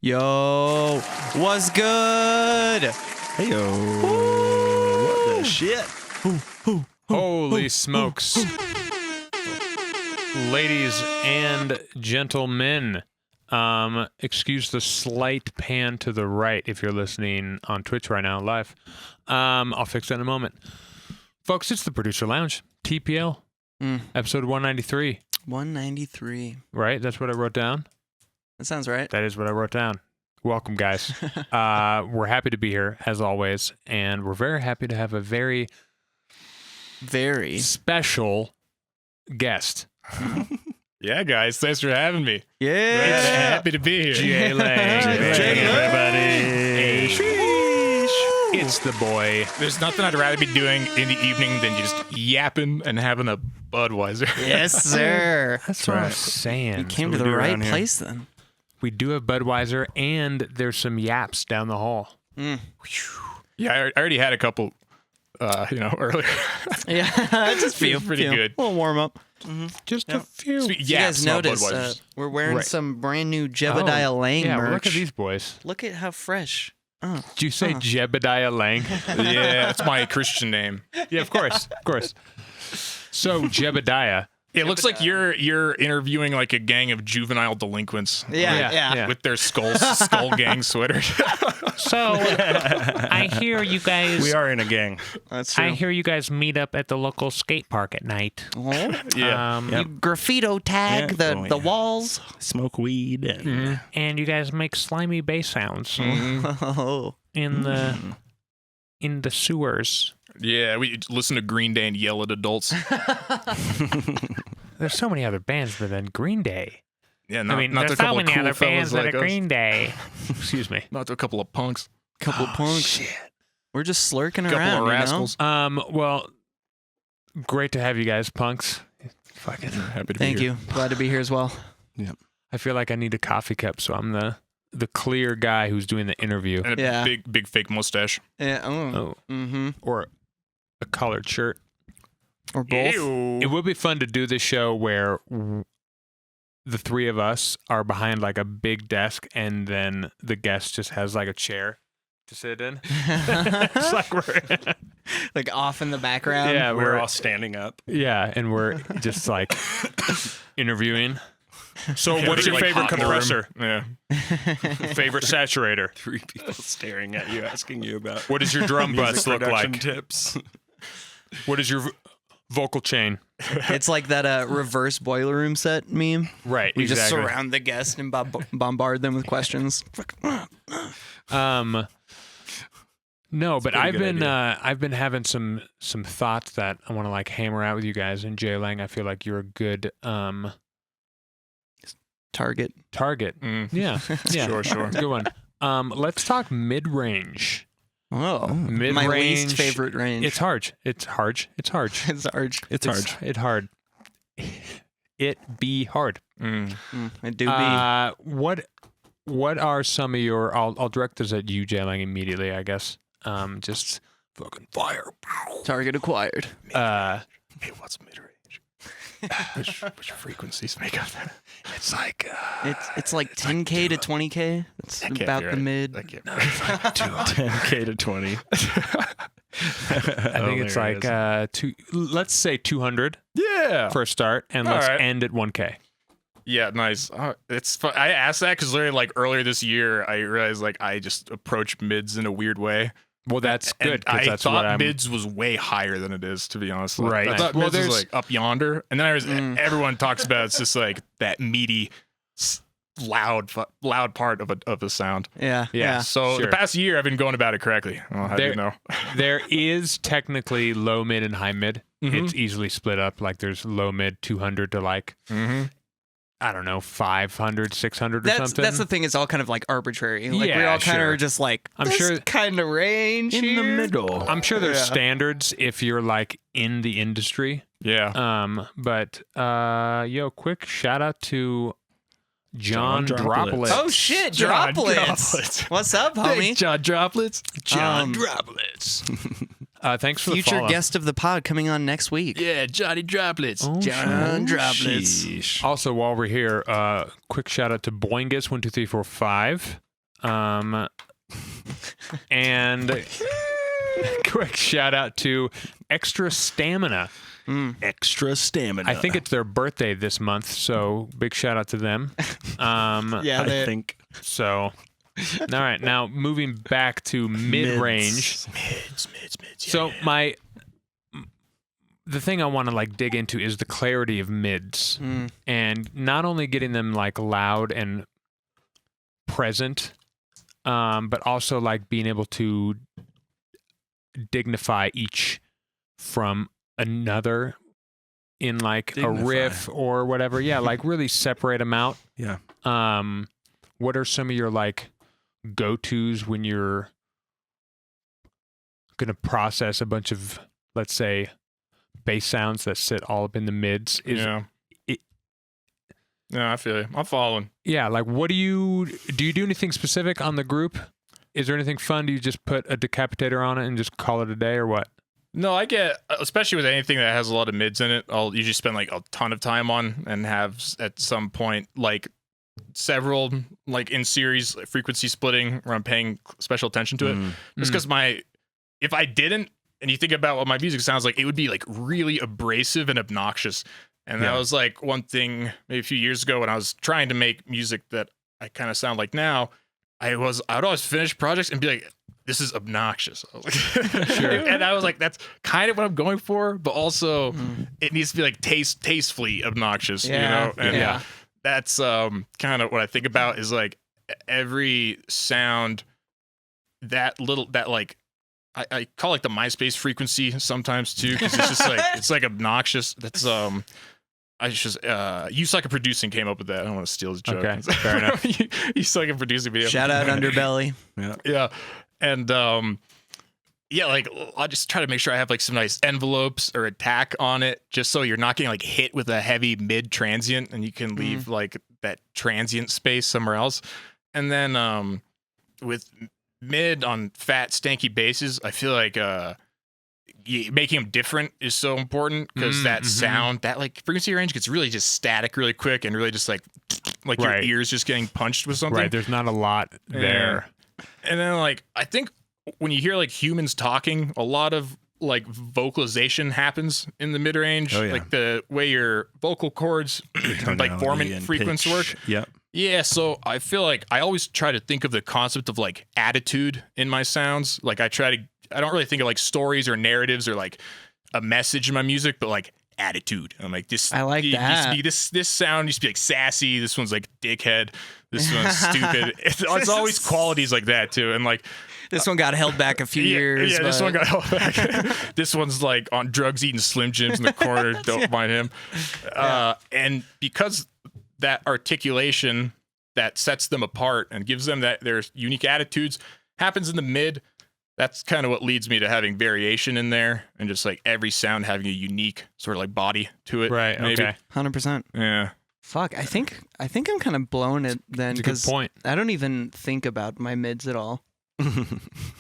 Yo, what's good? Hey yo, what the shit? Holy smokes. Ladies and gentlemen, excuse the slight pan to the right if you're listening on Twitch right now live. I'll fix that in a moment. Folks, it's the Producer Lounge, TPL, episode 193. 193. Right? That's what I wrote down? That sounds right. That is what I wrote down. Welcome, guys. We're happy to be here, as always, and we're very happy to have a very special guest. Yeah, guys, thanks for having me. Yeah. Happy to be here. J.LANG. everybody. It's the boy. There's nothing I'd rather be doing in the evening than just yapping and having a Budweiser. Yes, sir. That's what I'm saying. You came to the right place then. We do have Budweiser, and there's some yaps down the hall. Yeah, I already had a couple, earlier. Yeah, just feel pretty good. A little warm up. Just a few. Sweet You guys not notice Budweisers. we're wearing Right. some brand new Jebediah Lang yeah, merch. well, look at these boys. Look at how fresh. Did you say Jebediah Lang? Yeah, that's my Christian name. Yeah, of course. So, Jebediah. It looks like you're interviewing like a gang of juvenile delinquents. Yeah. With their skull gang sweaters. So, I hear you guys. We are in a gang. That's true. I hear you guys meet up at the local skate park at night. Oh, Yeah. you graffito tag Yeah. the walls. Smoke weed. And And you guys make slimy bass sounds Oh. in the sewers. Yeah, we listen to Green Day and yell at adults. There's so many other bands other than Green Day. Yeah, not there's a so couple of many cool other bands fellas that like are us. Green Day. Excuse me. Not to a couple of punks. Couple punks. We're just slurking Couple around, of rascals. Well, great to have you guys, punks. Fucking Happy to Thank be here. you. Glad to be here as well. I feel like I need a coffee cup, so I'm the clear guy who's doing the interview. And a Yeah. big fake mustache. Yeah. Oh, Mm-hmm. or a collared shirt. Or both. It would be fun to do this show where the three of us are behind like a big desk, and then the guest just has like a chair to sit in. It's like we're Like off in the background. yeah, we're all standing up. yeah, and we're just like interviewing. So, Yeah, what's your like favorite hot in the room. compressor? Yeah. Favorite saturator? 3 people staring at you, asking you about What does your drum music bus look production like? tips. What is your vocal chain? It's like that reverse boiler room set meme. Right, We just exactly. surround the guest and bombard them with questions. No, but pretty I've good been I've been having some thoughts that I want to like hammer out with you guys. And J.LANG, I feel like you're a good Target. target. Yeah, yeah, Sure. good one. Let's talk mid-range. Oh, Mid-range. my least favorite range. It's hard. It's hard. It's hard. It's hard. It hard. It be hard. It do be. What are some of your? I'll direct this at you, J.LANG, immediately. I guess. Just fucking fire. Target acquired. Hey, what's mid-range? which frequencies make up that? It's like It's like 10K to 20K. That's That can't about be the right. mid. That can't be no, right. it's like 10K to 20. I think it's like let's say 200 Yeah. for a start, and All let's right. end at 1K. Yeah, nice. It's fun. I asked that because literally, like earlier this year, I realized like I just approach mids in a weird way. Well, that's And good because I that's what thought I'm. mids was way higher than it is, to be honest. Like, Right. I thought Well, mids was there's- like up yonder, and then I was everyone talks about it's just like that meaty, loud part of a sound. Yeah. Yeah. So Sure. the past year, I've been going about it correctly. Well, how do you know? There is technically low mid and high mid. Mhm. It's easily split up. Like there's low mid 200 to like I don't know 500, 600 or something. That's the thing. It's all kind of like arbitrary. Like we Yeah, all kind of sure. are just like I'm this sure- kind of range In the here. middle. I'm sure there's Yeah. standards if you're like in the industry. Yeah. But quick shout out to John John Droplets. Droplets. Oh shit, John droplets. Droplets. What's up, homie? John Droplets. John Droplets. Thanks for the Future follow. guest of the pod coming on next week. Yeah, Johnny Droplets. Oh, John Droplets. Sheesh. Also, while we're here, quick shout out to Boingus12345. And quick shout out to Extra Stamina. Extra stamina. I think it's their birthday this month, so big shout out to them. Yeah, I think So, all right, now moving back to mid-range. Mids. So the thing I want to like dig into is the clarity of mids, and not only getting them like loud and present, but also like being able to dignify each from another in like a riff or whatever. Yeah, like really separate them out. Yeah. What are some of your like go-tos when you're going to process a bunch of, let's say, bass sounds that sit all up in the mids? Yeah, I feel you. I'm following. Yeah, like what do you do anything specific on the group? Is there anything fun? Do you just put a decapitator on it and just call it a day, or what? No, I get, especially with anything that has a lot of mids in it, I'll usually spend like a ton of time on and have at some point like several like in series frequency splitting where I'm paying special attention to it. Just because if I didn't, and you think about what my music sounds like, it would be like really abrasive and obnoxious. And that was like one thing maybe a few years ago when I was trying to make music that I kind of sound like now. I would always finish projects and be like, this is obnoxious. I was like, sure. And I was like, that's kind of what I'm going for, but also it needs to be like tastefully obnoxious, you know? And that's kind of what I think about is like every sound that like I call it like the MySpace frequency sometimes too, because it's just like it's like obnoxious. That's I just You Suck at Producing came up with that. I don't want to steal his joke. Okay, fair enough. You Suck at Producing video. Shout out Underbelly. Yeah. And like I'll just try to make sure I have like some nice envelopes or attack on it, just so you're not getting like hit with a heavy mid transient, and you can leave like that transient space somewhere else. And then with mid on fat stanky basses, I feel like making them different is so important, because that sound, that like frequency range gets really just static really quick and really just like your ears just getting punched with something. Right, there's not a lot there. And then like I think when you hear like humans talking, a lot of like vocalization happens in the mid range. Like the way your vocal cords like formant frequency work. Yeah, so I feel like I always try to think of the concept of like attitude in my sounds. Like I don't really think of like stories or narratives or like a message in my music, but like attitude. I'm like, this. I like that. This sound used to be like sassy. This one's like dickhead. This one's stupid. It's always qualities like that too. And like this one got held back a few years. Yeah, this one got held back. This one's like on drugs, eating Slim Jims in the corner. Don't mind him. And because that articulation that sets them apart and gives them that their unique attitudes happens in the mid, that's kind of what leads me to having variation in there and just like every sound having a unique sort of like body to it. Right. Maybe. Okay. 100%. Yeah. Fuck. I think I'm kind of blown it then, That's a good because point. I don't even think about my mids at all,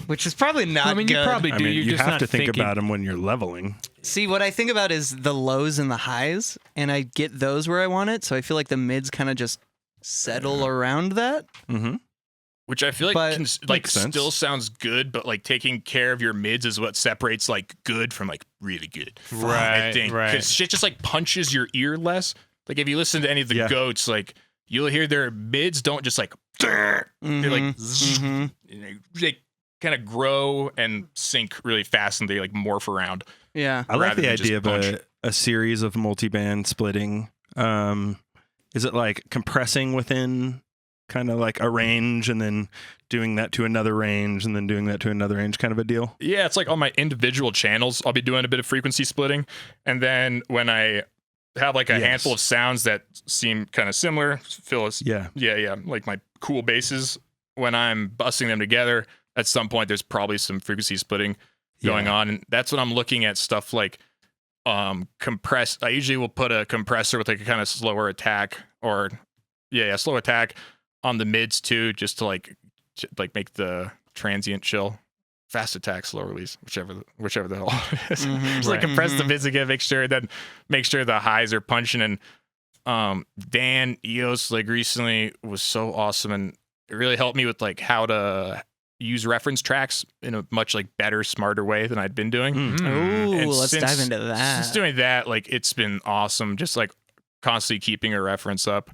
which is probably not. I mean, good. you probably do. You're you just have not to think thinking. about them when you're leveling. See, what I think about is the lows and the highs, and I get those where I want it. So I feel like the mids kind of just settle around that. Mm-hmm. Which I feel like But- can like Makes sense. still sounds good, but like taking care of your mids is what separates like good from like really good. Right, I think right. because shit just like punches your ear less. Like if you listen to any of the Yeah. goats, like you'll hear their mids don't just like they're like they kind of grow and sink really fast, and they like morph around. Yeah. I like rather the than just idea of punch. a series of multiband splitting. Is it like compressing within kind of like a range and then doing that to another range and then doing that to another range kind of a deal? Yeah, it's like on my individual channels, I'll be doing a bit of frequency splitting, and then when I have like a handful of sounds that seem kind of similar, like my cool basses, when I'm busting them together, at some point there's probably some frequency splitting going on, and that's when I'm looking at stuff like compress. I usually will put a compressor with like a kind of slower attack, or slow attack on the mids too, just to like make the transient chill. Fast attack, slow release, whichever the hell it is. Just like compress the mids again, make sure the highs are punching. And Dan Eos like recently was so awesome, and it really helped me with like how to use reference tracks in a much like better, smarter way than I'd been doing. Ooh, And let's dive into that. Since doing that, like it's been awesome. Just like constantly keeping a reference up.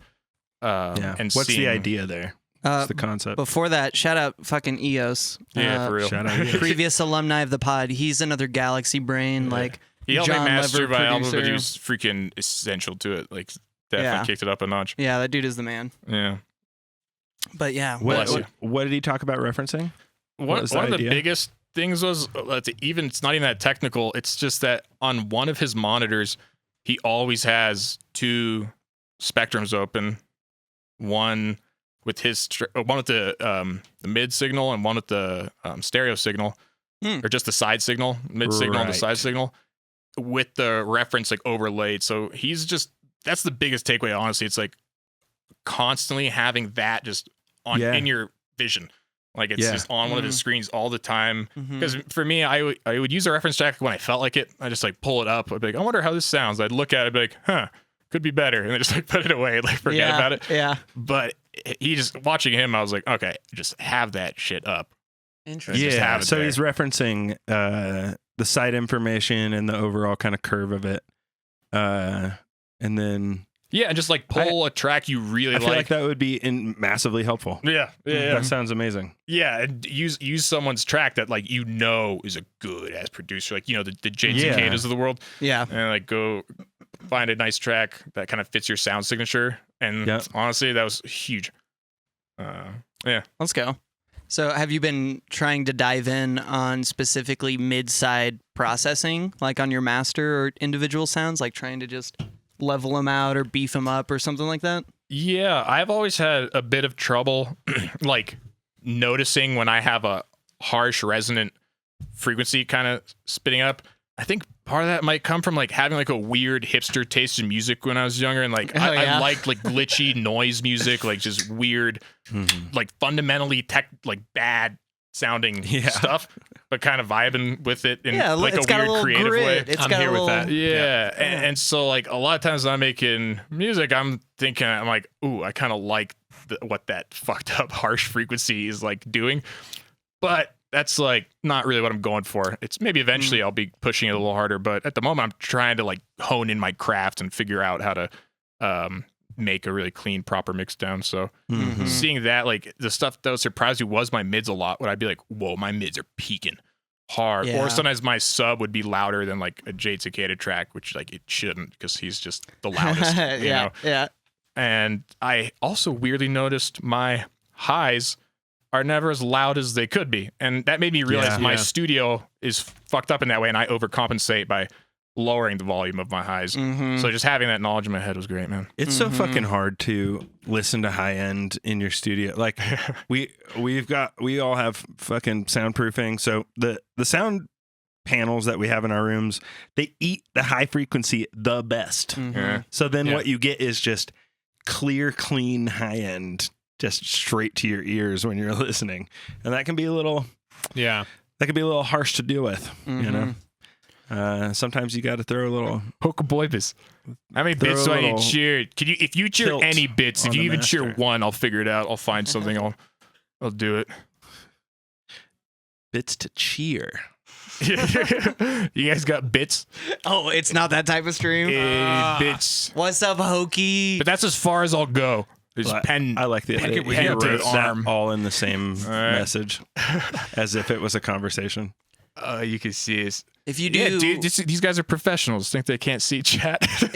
And what's seeing, the idea there? What's the concept? Before that, shout out fucking EOS. Yeah, for real. Shout out. Yes. Previous alumni of the pod. He's another galaxy brain. Like He helped John me master Lever my album, but he producer. was freaking essential to it. Like definitely Yeah. kicked it up a notch. Yeah, that dude is the man. Yeah. But yeah, Bless you. What did he talk about referencing? One was the of the idea? biggest things was it's not even that technical. It's just that on one of his monitors, he always has two spectrums open, one with one with the mid signal and one with the stereo signal, or just the side signal, mid signal and the Right. side signal, with the reference like overlaid. So that's the biggest takeaway. Honestly, it's like constantly having that just on in your vision. Like it's just on one of his screens all the time. Because for me, I would use a reference track when I felt like it. I just like pull it up. I'd be like, I wonder how this sounds. I'd look at it, and be like, huh, could be better, and then just like put it away, like forget about it. Yeah. But he just watching him, I was like, okay, just have that shit up. Interesting. Just Yeah, have it so there. he's referencing the site information and the overall kind of curve of it, and then Yeah, and just like pull a track you really I feel like like. that would be massively helpful. Yeah. That sounds amazing. Yeah, and use someone's track that like is a good ass producer, like the James Yeah. Cicadas of the world, Yeah. and like go find a nice track that kind of fits your sound signature. And Yep. honestly, that was huge. Yeah. Let's go. So, have you been trying to dive in on specifically mid-side processing, like on your master or individual sounds, like trying to just level them out or beef them up or something like that? Yeah, I've always had a bit of trouble like noticing when I have a harsh resonant frequency kind of spitting up. I think part of that might come from like having like a weird hipster taste in music when I was younger, and like I liked like glitchy noise music, like just weird, like fundamentally like bad sounding stuff, but kind of vibing with it in like it's a got weird little creative grit. way. It's I'm got here a with little, that. Yeah. And so like a lot of times when I'm making music, I'm like, ooh, I kind of like what that fucked up harsh frequency is like doing, but that's like not really what I'm going for. It's maybe eventually I'll be pushing it a little harder, but at the moment I'm trying to like hone in my craft and figure out how to make a really clean, proper mix down. So seeing that, like the stuff that would surprise me was my mids a lot. When I'd be like, whoa, my mids are peaking hard. Yeah. Or sometimes my sub would be louder than like a Jade Cicada track, which like it shouldn't, because he's just the loudest. you know? Yeah. And I also weirdly noticed my highs are never as loud as they could be. And that made me realize my studio is fucked up in that way, and I overcompensate by lowering the volume of my highs. So just having that knowledge in my head was great, man. It's so fucking hard to listen to high end in your studio. Like we all have fucking soundproofing. So the sound panels that we have in our rooms, they eat the high frequency the best. Yeah. So then what you get is just clear, clean high end, just straight to your ears when you're listening. And that can be a little harsh to deal with, you know? Sometimes you got to throw a little Hoka boybus. How many bits do I need cheered? If you cheer tilt any bits, if on you the even cheer master. one, I'll figure it out. I'll find something. I'll do it. bits to cheer. You guys got bits? Oh, it's not that type of stream. Bits. What's up, Hokey? But that's as far as I'll go. Is Well, pen. I like the Pick it with he your wrote right that arm. all in the same right. message, as if it was a conversation. You can see it. If you do, Yeah, dude, these guys are professionals. Think they can't see chat? it's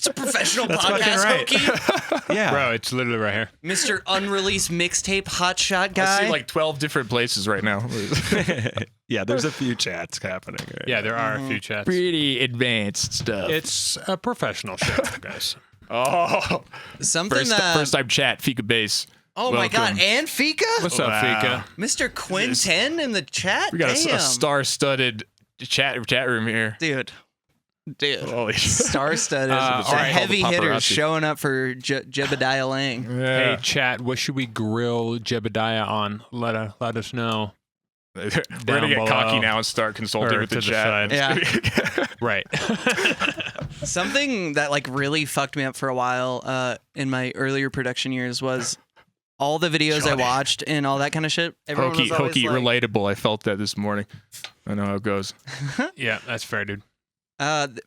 a professional That's podcast, fucking Hokey. Yeah, Bro, it's literally right here. Mr. Unreleased Mixtape Hotshot I guy. see like 12 different places right now. yeah. There's a few chats happening. Right Yeah, there are a few chats. Pretty advanced stuff. It's a professional show, guys. Oh, Something first time chat, Fika Base. Oh my God, Welcome. and Fika? What's up, Fika? Mr. Quinten in the chat? We got Damn. a star-studded chat room here. Dude. Holy shit. Star-studded. all The right. heavy Call the hitters paparazzi. showing up for Jebediah Lang. Hey, chat, what should we grill Jebediah on? Let us know. We're gonna Down get below. cocky now and start consulting Or with the to the chat. side. Yeah. Right. Something that like really fucked me up for a while in my earlier production years was all the videos I watched and all that kind of shit. Everyone was always hokey, like, relatable. I felt that this morning. I know how it goes. Yeah, that's fair, dude.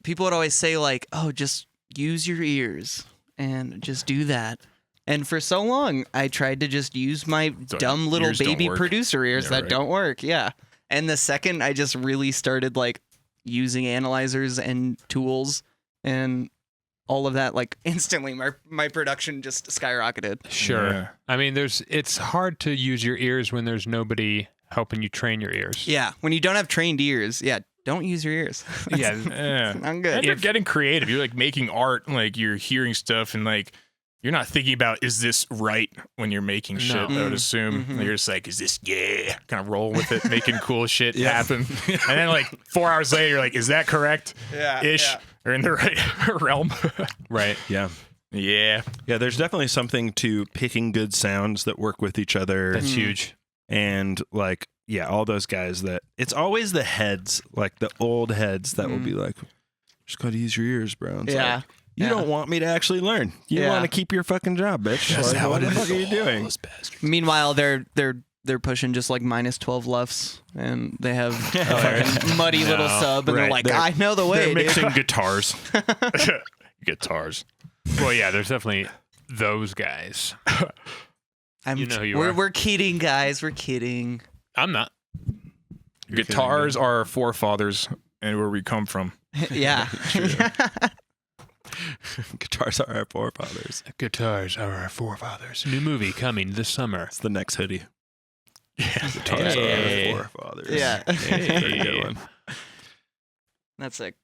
people would always say like, "Oh, just use your ears and just do that." And for so long, I tried to just use my dumb little ears don't baby work. producer ears Yeah, that right. don't work. Yeah. And the second I just really started like using analyzers and tools and all of that, like instantly my production just skyrocketed. Sure. Yeah. I mean, it's hard to use your ears when there's nobody helping you train your ears. Yeah. When you don't have trained ears, yeah, don't use your ears. Yeah. Yeah. Not good. And you're getting creative. You're like making art, and like you're hearing stuff, and like you're not thinking about is this right when you're making shit. I would assume you're just like, is this kind of roll with it, making cool shit happen, and then like 4 hours later, you're like, is that correct? Yeah. Ish or in the right realm. Right. Yeah. Yeah. Yeah, there's definitely something to picking good sounds that work with each other. That's huge. And like, yeah, all those guys that it's always the heads, like the old heads that will be like, just gotta use your ears, bro. It's Yeah. like, you don't want me to actually learn. You Yeah. want to keep your fucking job, bitch. Like, what the fuck are you doing? Meanwhile, they're pushing just like minus 12 LUFS, and they have a fucking muddy little sub, and they're Right. like, I know the way, They're dude. mixing guitars. Guitars. Well, yeah, there's definitely those guys. You know who you are. We're kidding, guys. We're kidding. I'm not. Guitars are our forefathers and where we come from. Yeah. Guitars are our forefathers. Guitars are our forefathers. New movie coming this summer. It's the next hoodie. Yeah. Guitars Hey. are our forefathers. Yeah. Pretty good one. That's sick.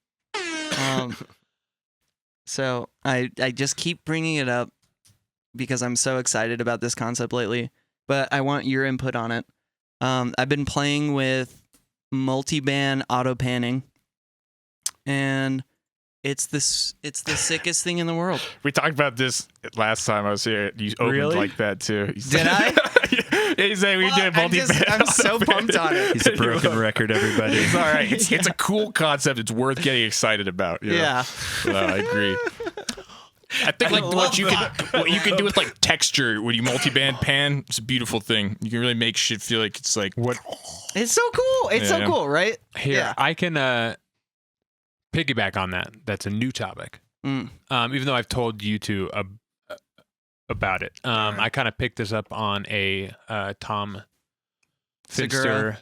So I just keep bringing it up because I'm so excited about this concept lately, but I want your input on it. I've been playing with multiband auto panning, and it's the sickest thing in the world. We talked about this last time I was here. You opened Really? like that too. Did I? Yeah, he said we Well, did multi-band. I'm so pumped on it. He's a broken record, everybody. It's all right. It's a cool concept. It's worth getting excited about. You know? Yeah. I agree. I think like what you can do with like texture when you multi-band pan, it's a beautiful thing. You can really make shit feel like it's like What? It's so cool. It's so Yeah. cool, right? Here, Yeah. I can piggyback on that. That's a new topic. Mm. Even though I've told you two about it. I kind of picked this up on a Tom Segura. Finster.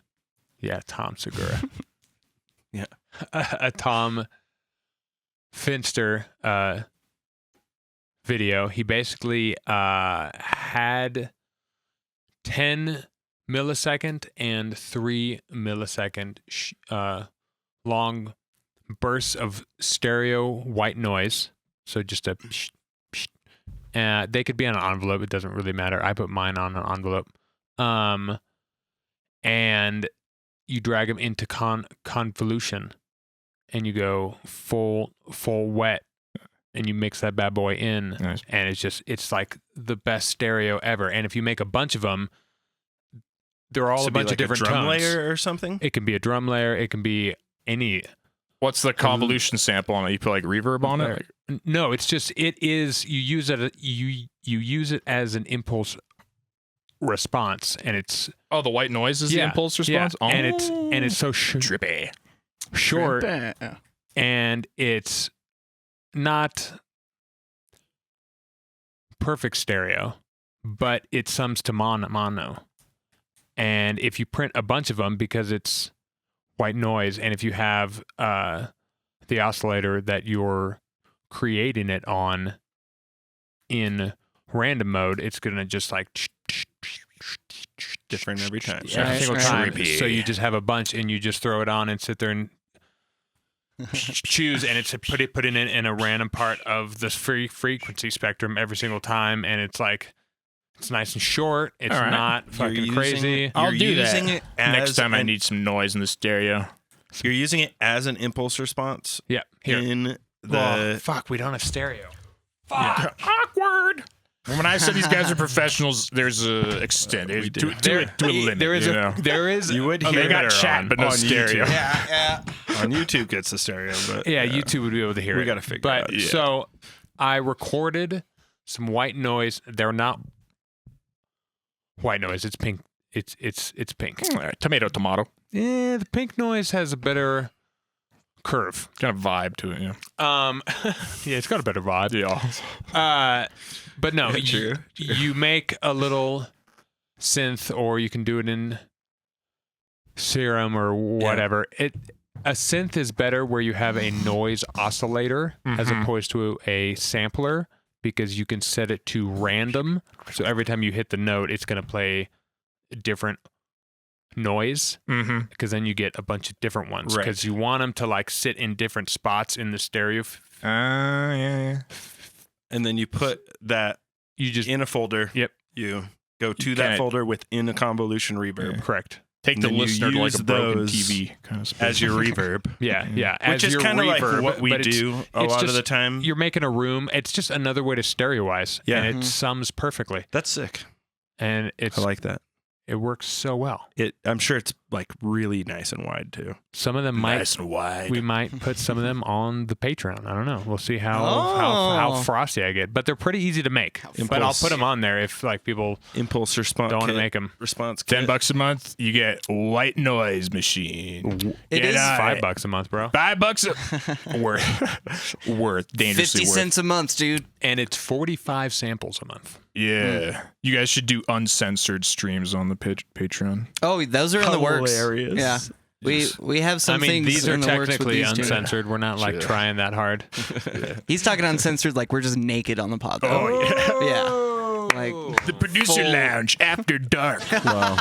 Yeah, Tom Segura. Yeah. A Tom Finster video. He basically had 10 millisecond and 3 millisecond long bursts of stereo white noise. So just a psh, psh. They could be on an envelope. It doesn't really matter. I put mine on an envelope. And you drag them into convolution, and you go full wet, and you mix that bad boy in, Nice. and it's like the best stereo ever. And if you make a bunch of them, they're all So a it'd be bunch like of different a drum tones. layer or something. It can be a drum layer. It can be any. what's the convolution sample on it? You put like reverb on it? No, it's just you use it you use it as an impulse response, and it's Oh, the white noise is the impulse response? Yeah. Oh. And it's so trippy. short, and it's not perfect stereo, but it sums to mono. And if you print a bunch of them, because it's white noise, and if you have the oscillator that you're creating it on in random mode, it's gonna just like Different every time. every single time. Trippy. So you just have a bunch, and you just throw it on and sit there and choose, and it's put it in a random part of the frequency spectrum every single time, and it's like it's nice and short. It's All right. not fucking using- crazy. I'll You're do using that it as next time I an- need some noise in the stereo. You're using it as an impulse response Yeah, here. in the. Oh, fuck, we don't have stereo. Awkward. When I said these guys are professionals, there's a extent. We To do. a limit. There is you know? you would They hear got better chat, but no on stereo. YouTube. Yeah, yeah. On on YouTube gets the stereo, but Yeah, YouTube would be able to hear it. We got to figure it But out. so I recorded some white noise. They're not white noise. It's pink. It's pink. Tomato. Yeah, the pink noise has a better curve. Kind of vibe to it, yeah. Yeah, it's got a better vibe. Yeah. But no, True. you make a little synth, or you can do it in Serum or whatever. A synth is better where you have a noise oscillator as opposed to a sampler, because you can set it to random. So every time you hit the note, it's going to play a different noise, because then you get a bunch of different ones, because you want them to like sit in different spots in the stereo. Yeah. And then you put that You just in a folder. Yep. You go to that folder within a convolution reverb. correct. Take the And then you listener to like a use broken those TV kind of as your reverb. Yeah. Which is kind of like what we do a lot of the time. You're making a room. It's just another way to stereoize. Yeah. And it sums perfectly. That's sick. And I like that. it works so well. I'm sure it's like really nice and wide too. Some of them nice and wide. we might put some of them on the Patreon. I don't know. We'll see how frosty I get. But they're pretty easy to make. But I'll put them on there if like people Impulse response. don't want to make them. Response kit. $10 a month, you get white noise machine. It is $5 a month, bro. $5 worth dangerously 50 worth. cents a month, dude. And it's 45 samples a month. Yeah, you guys should do uncensored streams on the Patreon. Oh, those are in the works. Hilarious. Yeah. We have some things these are in the works with technically these two. uncensored. We're not like trying that hard. He's talking uncensored like we're just naked on the pod. Though. Oh, Yeah. Like The producer Full- lounge after dark. Well,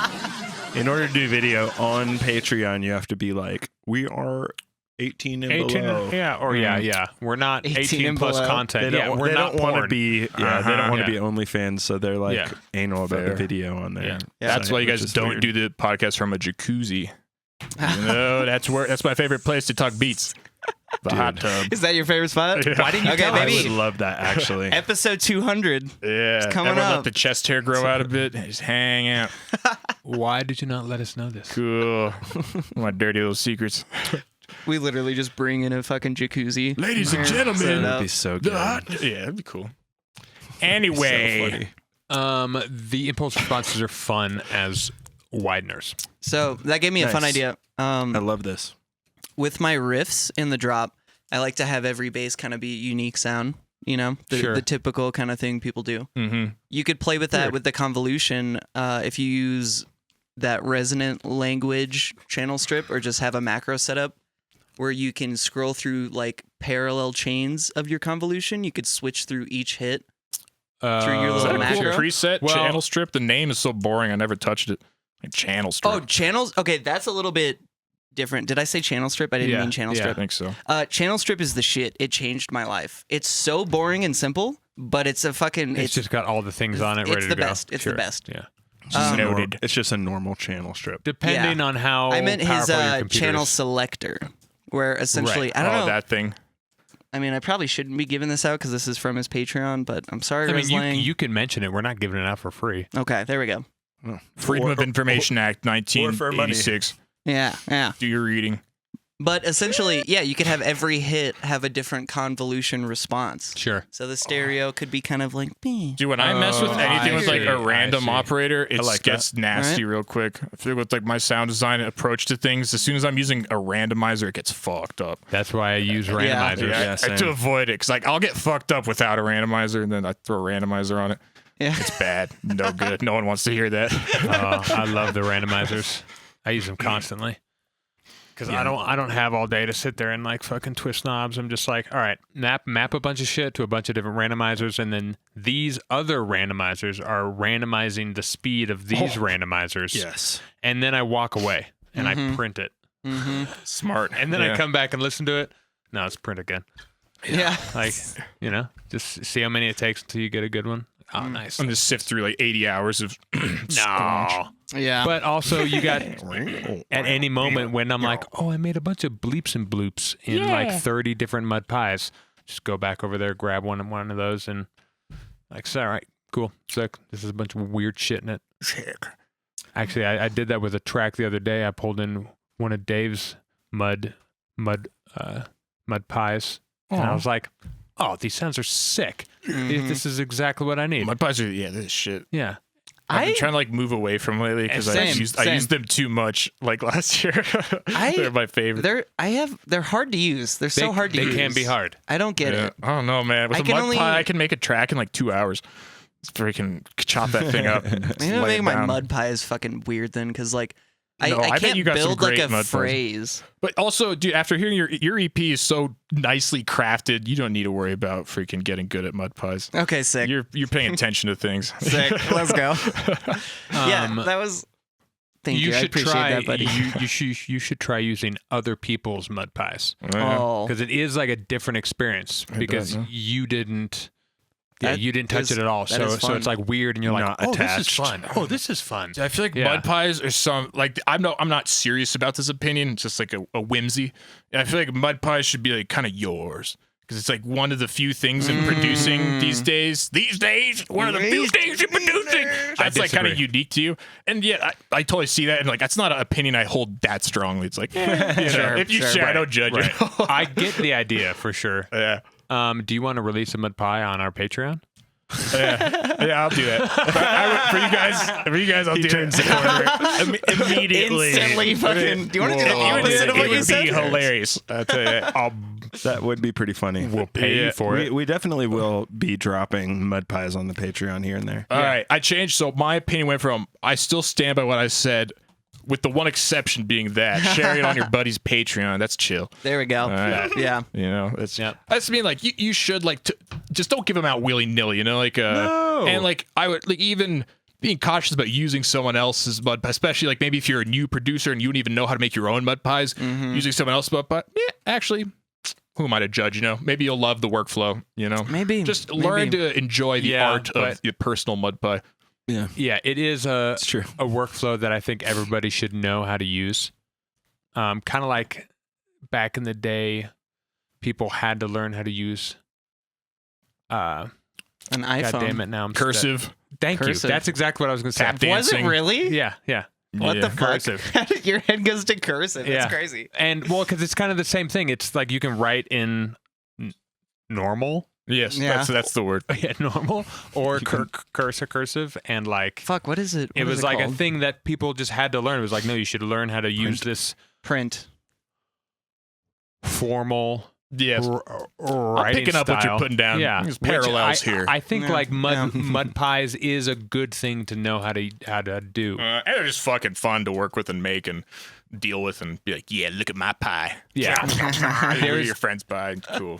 in order to do video on Patreon, you have to be like, we are 18 and 18, below. yeah. We're not 18 18 and plus below. content. They Yeah, don't, we're they not don't want to porn. be. Yeah, they don't want to Yeah. be OnlyFans, so they're like Yeah. anal about Fair. the video on there. Yeah. That's why you which guys is don't weird. do the podcast from a jacuzzi. No, that's my favorite place to talk beats. The hot tub. is that your favorite spot? Yeah. Why didn't you Okay, I baby. would love that actually. Episode 200. Yeah, coming everyone up. let the chest hair grow out a bit. Just hang out. Why did you not let us know this? Cool. My dirty little secrets. We literally just bring in a fucking jacuzzi. Ladies and Set it gentlemen, up. That'd be so good. the hot. Yeah, that'd be cool. So Anyway, funny. The impulse responses are fun as wideners. So that gave me a fun Nice. idea. I love this. With my riffs in the drop, I like to have every bass kind of be a unique sound. You know, Sure. the typical kind of thing people do. You could play with that Weird. with the convolution if you use that resonant language channel strip, or just have a macro setup where you can scroll through like parallel chains of your convolution. You could switch through each hit. Through your is little that a cool macro? preset Well- channel strip? The name is so boring. I never touched it. Like channel strip. Oh, channels. Okay, that's a little bit different. Did I say channel strip? I didn't Yeah, mean channel yeah. I strip. think so. Channel strip is the shit. It changed my life. It's so boring and simple, but it's a fucking. It's just got all the things on it ready it's to the go. best. It's the best. Yeah. It's just, Noted. it's just a normal channel strip. Depending on how I meant his powerful your computer channel is. selector, where essentially Right. I don't know. that thing. I mean, I probably shouldn't be giving this out because this is from his Patreon, but I'm sorry, I mean, J.LANG. you can mention it. We're not giving it out for free. Okay, there we go. Freedom of Information Act, or for money. 1986. Yeah. Do your reading. But essentially, yeah, you could have every hit have a different convolution responance. Sure. So the stereo could be kind of like, "Beh." Dude, when I mess with Oh, anything I with like see. a I random see. operator, it like gets nasty real quick. I feel with like my sound design approach to things, as soon as I'm using a randomizer, it gets fucked up. That's why I use randomizers. Yeah, I have to same. avoid it because like I'll get fucked up without a randomizer, and then I throw a randomizer on it. Yeah. It's bad. No good. No one wants to hear that. I love the randomizers. I use them constantly. Because I don't have all day to sit there and like fucking twist knobs. I'm just like, all right, map a bunch of shit to a bunch of different randomizers, and then these other randomizers are randomizing the speed of these randomizers. Yes. And then I walk away and I print it. Smart. And then Yeah. I come back and listen to it. No, it's print again. Yeah. Like, just see how many it takes until you get a good one. Oh, nice. I'm just sift through like 80 hours of No. Yeah. But also, you got at any moment when I'm like, oh, I made a bunch of bleeps and bloops in like 30 different mud pies. Just go back over there, grab one of those, and like, all right, cool, sick. This is a bunch of weird shit in it. Sick. Actually, I did that with a track the other day. I pulled in one of Dave's mud Mud Pies, and I was like, oh, these sounds are sick. This is exactly what I need. Mud Pies are this shit. Yeah. I've been trying to like move away from lately because I used them too much like last year. They're my favorite. They're hard to use. They're so hard to use. They can be hard. I don't get it. I don't know, man. With a Mud Pie, I can make a track in like 2 hours. Just freaking chop that thing up. Maybe I think my Mud Pie is fucking weird then, because like I bet can't you got some build like great a Mud Pies. phrase. But also, dude, after hearing your EP is so nicely crafted, you don't need to worry about freaking getting good at Mud Pies. Okay, sick. You're paying attention to things. Sick. Let's go. Yeah, that was. Thank you. I appreciate that, buddy. You should try using other people's Mud Pies, Oh, because it is like a different experience because you didn't. Yeah, That you didn't touch is- it at all. that is So it's fun. like weird, and you're like, Not oh, this is attached. fun. Oh, this is fun. I feel like Mud Pies are some like I'm not serious about this opinion. It's just like a whimsy. And I feel like Mud Pies should be like kind of yours because it's like one of the few things in producing these days. These days, one of the few things in producing. That's like kind of unique to you. And yeah, I totally see that. And like that's not an opinion I hold that strongly. It's like if you share, I don't judge you. I get the idea for sure. Yeah. Do you want to release a Mud Pie on our Patreon? Yeah, I'll do that. For you guys, I'll do it immediately. instantly fucking. Do you want to do the opposite of It what you would said? be hilarious. I'll tell you. That would be pretty funny. We'll pay you for it. We definitely will be dropping Mud Pies on the Patreon here and there. All right, I changed. So my opinion went from I still stand by what I said, with the one exception being that sharing it on your buddy's Patreon. That's chill. There we go. right. Yeah. You know, that's mean like you should like just don't give them out willy nilly. You know, like No. and like I would like even being cautious about using someone else's mud pie, especially like maybe if you're a new producer and you don't even know how to make your own mud pies, using someone else's mud pie. Yeah, actually. Who am I to judge? You know, maybe you'll love the workflow. You know, Maybe. just learn to enjoy the art of your personal mud pie. Yeah, it is It's true. a workflow that I think everybody should know how to use. Kind of like back in the day, people had to learn how to use. An iPhone. God damn it! Now I'm Cursive. Thank Cursive. you. That's exactly what I was going to say. Tap Was it dancing. really? Yeah. What Yeah. the fuck? Cursive. Your head goes to cursive. Yeah. That's crazy. And well, because it's kind of the same thing. It's like you can write in normal. Yes, Yeah. that's the word. Yeah, normal or cursive, and like Fuck, what is it? it What is was like called? a thing that people just had to learn. It was like, no, you should learn how to use this Print. formal Yes. I'm writing picking up what you're style. putting down. Yeah, There's which parallels here. I think Yeah, like mud yeah. mud pies is a good thing to know how to do. And they're just fucking fun to work with and make and deal with and be like, yeah, look at my pie. Yeah. There's your friend's pie. Cool.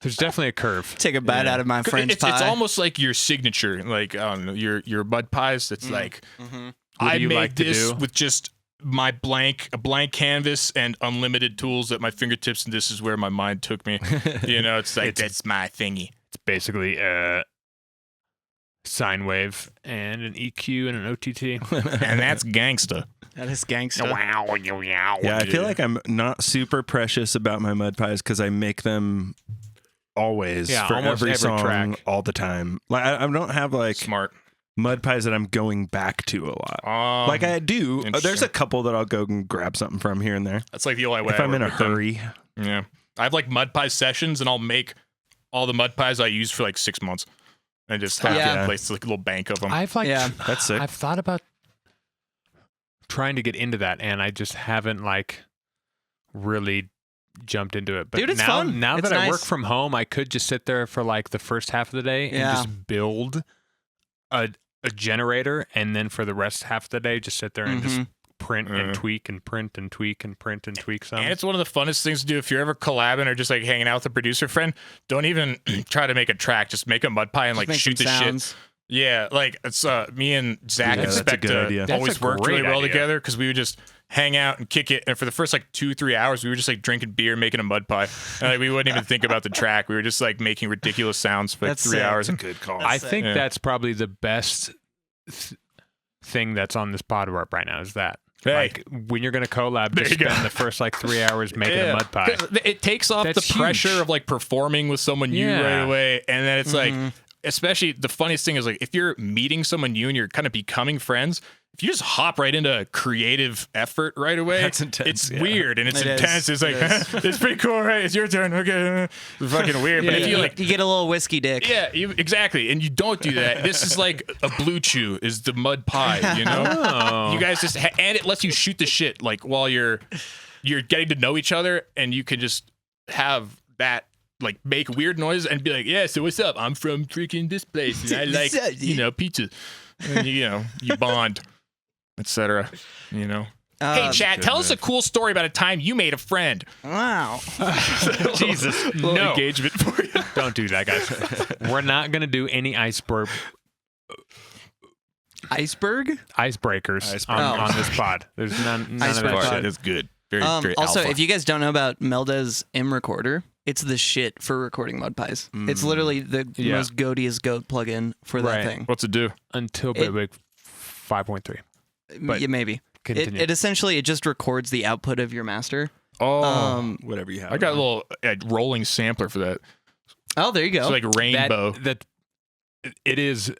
There's definitely a curve. Take a bite out of my friend's It's pie. almost like your signature, like I don't know, your mud pies. It's like What I do you made like to this do? with just a blank canvas and unlimited tools at my fingertips, and this is where my mind took me. You know, it's like that's my thingy. It's basically a sine wave and an EQ and an OTT. And that's gangsta. That is gangster. Yeah, I feel like I'm not super precious about my mud pies because I make them always Yeah, for almost every every song track. all the time. Like I don't have like Smart. mud pies that I'm going back to a lot. Like I do. There's interesting. a couple that I'll go and grab something from here and there That's like the only way. if I I'm in a work with them. hurry. Yeah. I have like mud pie sessions, and I'll make all the mud pies I use for like 6 months, and just have Yeah. a place like a little bank of them. I've like Yeah. That's sick. I've thought about trying to get into that, and I just haven't like really jumped into it. But Dude, it's now, fun. now It's that I nice. work from home, I could just sit there for like the first half of the day and Yeah. just build a generator, and then for the rest half of the day, just sit there and just print and tweak and print and tweak and print and tweak some. And it's one of the funnest things to do if you're ever collabing or just like hanging out with a producer friend. Don't even try to make a track. Just make a mud pie and like Make shoot some the sounds. shit. Yeah, like it's me and Zach Yeah, that's a expect good to idea. always That's a work really great well idea. together because we would just hang out and kick it. And for the first like 2-3 hours, we were just like drinking beer, making a mud pie, and like, we wouldn't even think about the track. We were just like making ridiculous sounds for like That's 3 sick. hours. Good call. I sick. think Yeah. that's probably the best thing that's on this pod warp right now is that. Hey. Like when you're gonna collab, There just you go. spend the first like 3 hours making Yeah. a mud pie. 'Cause it takes off That's the pressure huge. of like performing with someone new Yeah. right away, and then it's like, especially the funniest thing is like if you're meeting someone new and you're kind of becoming friends, if you just hop right into creative effort right away, That's intense, it's yeah. weird and it's It is. intense. It's like, It it's pretty cool, right? It's your turn. Okay. It's fucking weird. But if you like, you get a little whiskey dick. yeah, exactly. And you don't do that. This is like a blue chew is the mud pie, you know? Oh. You guys just, and it lets you shoot the shit like while you're getting to know each other, and you can just have that, like, make weird noises and be like, yeah, so what's up? I'm from freaking this place, and I like, pizza. And you bond, etc. Hey, chat, tell us a cool story about a time you made a friend. Wow. Jesus, Little no. engagement for you. Don't do that, guys. We're not going to do any icebreakers on this pod. There's none of that Iceberg. shit. That's good. Very, very Also, alpha. if you guys don't know about Melda's M recorder, it's the shit for recording mud pies. It's literally the most goatiest goat plugin for that Right. thing. What's it do? Until Bitwig 5.3. But Yeah, maybe. continue. It essentially it just records the output of your master. Oh, Whatever you have. I got a little rolling sampler for that. Oh, there you go. It's like rainbow. That it is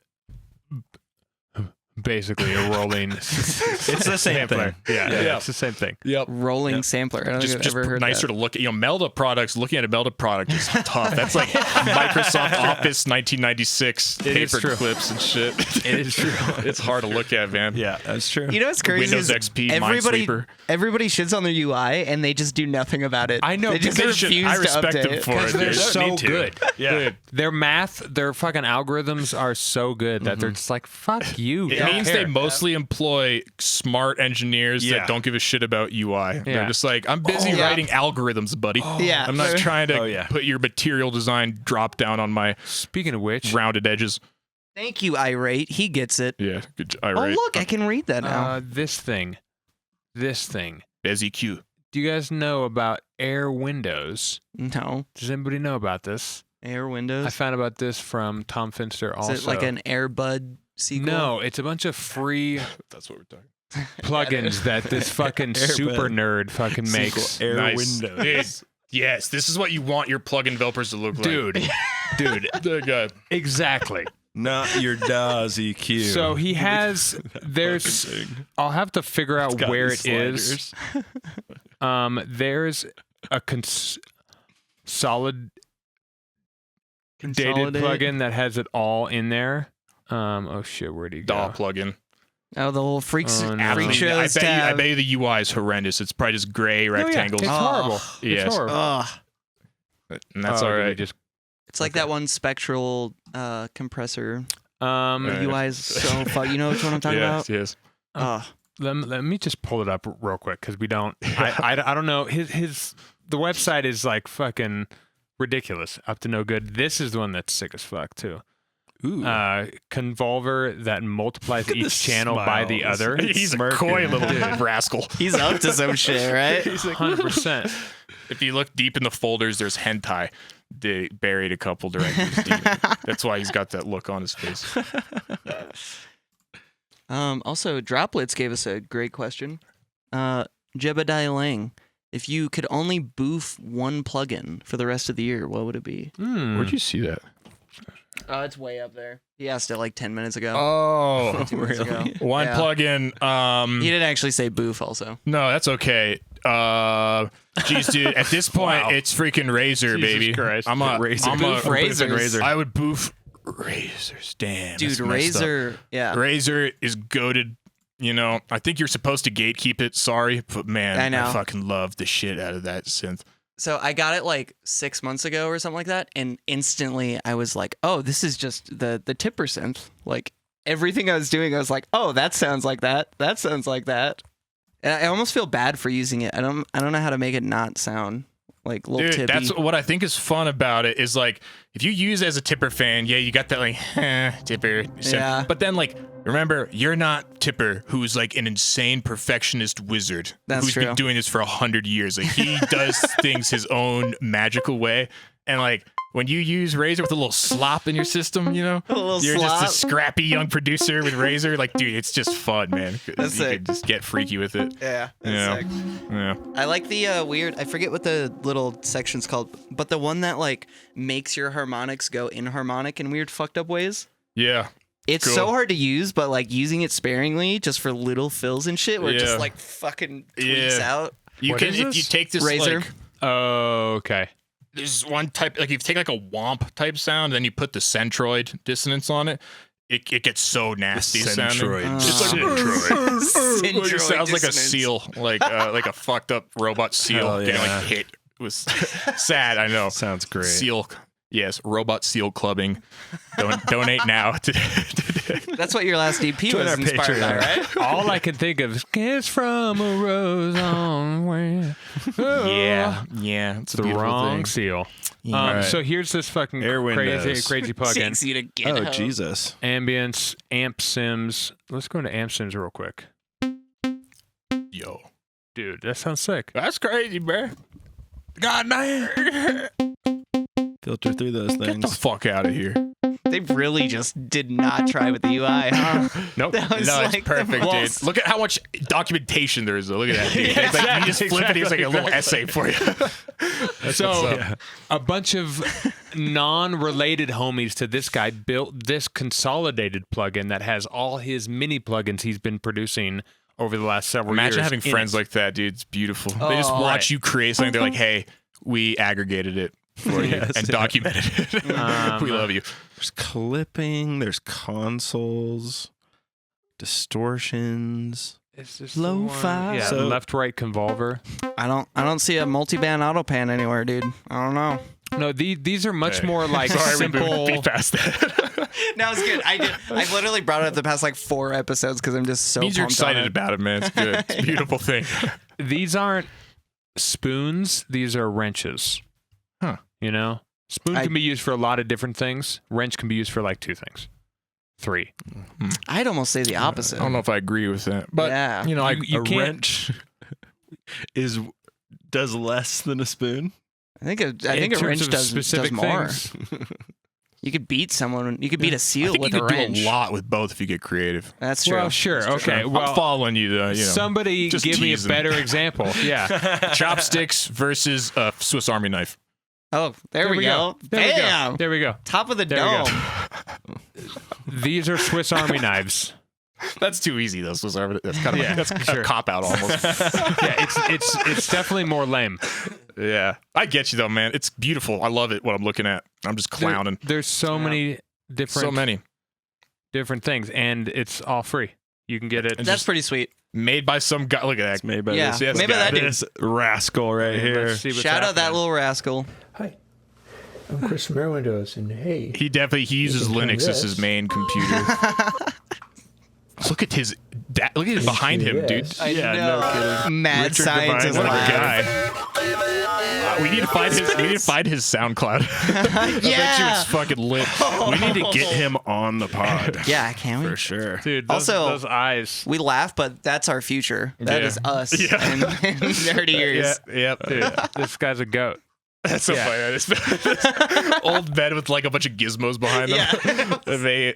basically a rolling. It's the same thing. Yeah, it's the same thing. Yep. Rolling sampler. I don't think I've Just ever heard nicer that. to look at. Melda products, looking at a Melda product is tough. That's like Microsoft Office 1996 It is paper true. clips and shit. It is true. It's hard to look at, man. Yeah, that's true. You know what's crazy? Windows is XP, everybody, Minesweeper. everybody shits on their UI and they just do nothing about it. I know, They just they should- refuse I to respect update them it. for it. They're dude. so need to. good. Yeah. Their math, their fucking algorithms are so good that they're just like, fuck you. It don't means care. they mostly employ smart engineers Yeah. that don't give a shit about UI. Yeah. They're just like, I'm busy yeah. writing algorithms, buddy. Yeah. I'm not trying to Oh, yeah. put your material design drop down on my Speaking of which, rounded edges. Thank you, Irate. He gets it. Yeah, good. Oh, look, I can read that now. this thing. BezEQ. Do you guys know about Air Windows? No. Does anybody know about this? Air Windows. I found about this from Tom Finster also. Is it like an Airbud sequel? No, it's a bunch of free That's what we're talking. plugins that this fucking Airbud super nerd fucking makes. Air Nice. Windows. Yes, this is what you want your plugin developers to look like. Dude, The guy. exactly. Not your DAWs EQ. So he has, there's, I'll have to figure out got where these it is. There's a consolidated plugin that has it all in there. Oh shit, where'd he go? DAW plugin. Oh, the whole freaks, Oh, no. freak I shows bet, tab. I bet you the UI is horrendous. It's probably just gray rectangles. It's horrible. Yes. It's horrible. Ugh. And that's Oh, all did he right. Just, It's like that one spectral compressor. um, The Right. UI is so fuck. You know which one I'm talking Yes, about? yes. Ugh. let me just pull it up real quick because we don't. I don't know. The website is like fucking ridiculous, up to no good. This is the one that's sick as fuck too. Ooh. Convolver that multiplies Look at each the channel by the smiles. other. He's a smirking. coy little rascal. He's up to some shit, right? 100%. If you look deep in the folders, there's hentai. They buried a couple directives deep. That's why he's got that look on his face. Also, Droplets gave us a great question. Jebediah Lang, if you could only boof one plugin for the rest of the year, what would it be? Where'd you see that? It's way up there. He asked it like 10 minutes ago. Oh, 2 minutes ago. one Yeah. plugin. He didn't actually say boof also. No, that's okay. Geez, dude. At this point, Wow. it's freaking Razor, Jesus baby. Christ. I'm a Razor. Boof Razors. I would boof Razors. Damn, Dude, that's messed up. Razor, yeah. Razor is goated. You know, I think you're supposed to gatekeep it. Sorry, but man, I know. fucking love the shit out of that synth. So I got it like 6 months ago or something like that, and instantly I was like, "Oh, this is just the tipper synth." Like everything I was doing, I was like, "Oh, that sounds like that. That sounds like that." And I almost feel bad for using it. I don't know how to make it not sound like little Dude, tippy. that's what I think is fun about it is like if you use it as a tipper fan, yeah, you got that like tipper. Yeah. But then like remember, you're not Tipper, who's like an insane perfectionist wizard That's who's true. been doing this for 100 years. Like he does things his own magical way, and like when you use Razor with a little slop in your system, you know, A little you're slop. just a scrappy young producer with Razor. Like, dude, it's just fun, man. 'Cause That's you sick. can just get freaky with it. yeah, Yeah. Yeah. I like the weird. I forget what the little section's called, but the one that like makes your harmonics go inharmonic in weird fucked up ways. Yeah. It's Cool. so hard to use, but like using it sparingly just for little fills and shit where it just Yeah. like fucking tweaks out. You What can is if this? you take this Razor. like Oh, okay. there's one type like if you take like a womp type sound, then you put the centroid dissonance on it. It gets so nasty sounding. Centroid. It's like Centroid it sounds like a dissonance. seal, like a fucked up robot seal Hell getting yeah. like hit. It was sad, I know. Sounds great. Seal, yes, robot seal clubbing. Donate now. That's what your last EP Join was our inspired by, Patreon. right? All I can think of is kiss from a rose on where. yeah, it's a The beautiful wrong thing. seal. Right. So here's this fucking Air crazy windows. plugin. Takes you to get Oh home. Jesus! Ambience, amp sims. Let's go into amp sims real quick. Yo, Dude, that sounds sick. that's crazy, bro. God damn. Filter through those Get the things. fuck out of here. They really just did not try with the UI, huh? Nope. That was No, like it's perfect, the dude. most- Look at how much documentation there is. Though. Look at that, dude. It's like, you just flip it. It's like a little essay for you. So, Yeah. a bunch of non-related homies to this guy built this consolidated plugin that has all his mini plugins he's been producing over the last several years. Imagine having in friends it. like that, dude. It's beautiful. They just Oh, watch right. you create something. They're like, hey, we aggregated it for you Yes, and yeah. documented it. We love you. There's clipping. There's consoles, distortions. Is this Lo-fi. the one? Yeah, So- left-right convolver. I don't see a multi-band auto pan anywhere, dude. I don't know. No, these are much Okay. more like Sorry, simple. we beat past that. No, it's good. I've literally brought it up the past like 4 episodes because I'm just so Means you're pumped on excited it. about it, man. It's good. It's a beautiful thing. These aren't spoons. These are wrenches. Huh. You know, spoon I- can be used for a lot of different things. Wrench can be used for like 2 things, 3. I'd almost say the opposite. I don't know if I agree with that, but Yeah. you know, You a can't- wrench does less than a spoon. I think a In terms wrench of does specific more. things. You could beat someone. You could beat a I seal think with you a could wrench. do a lot with both if you get creative. That's true. Well, sure. Okay. I'm Well, following you, though. You know, somebody just give me a teasing. better example. Yeah. chopsticks versus a Swiss Army knife. Oh, there we go. There we Bam! go. There we go. Top of the There we go. dome. These are Swiss Army knives. That's too easy, though. Swiss Army. That's kind of Yeah, that's sure. a cop out almost. Yeah, it's definitely more lame. Yeah, I get you though, man. It's beautiful. I love it. What I'm looking at. I'm just clowning. There's so many different So many different things, and it's all free. You can get it. That's pretty sweet. made by some guy. Look at that. It's made by Yeah, this, maybe that dude. this rascal right here. Let's see what's Shout out that happening. little rascal. Hi, I'm Chris from Air Windows, and hey, He uses can turn Linux as his this. main computer. Look at his. Look at it behind him, dude. Yes. I Yeah, know. no kidding. Mad Richard science is Devine, What a live. guy. We need to find his. We need to find his SoundCloud. I bet you Yeah. it's fucking lit. We need to get him on the pod. Yeah, can we? For sure. Dude, those, Also- those eyes. We laugh, but that's our future. That Yeah. is us Yeah. in 30 years. Yep. Dude, this guy's a goat. That's so funny. This old bed with like a bunch of gizmos behind them. Yeah. They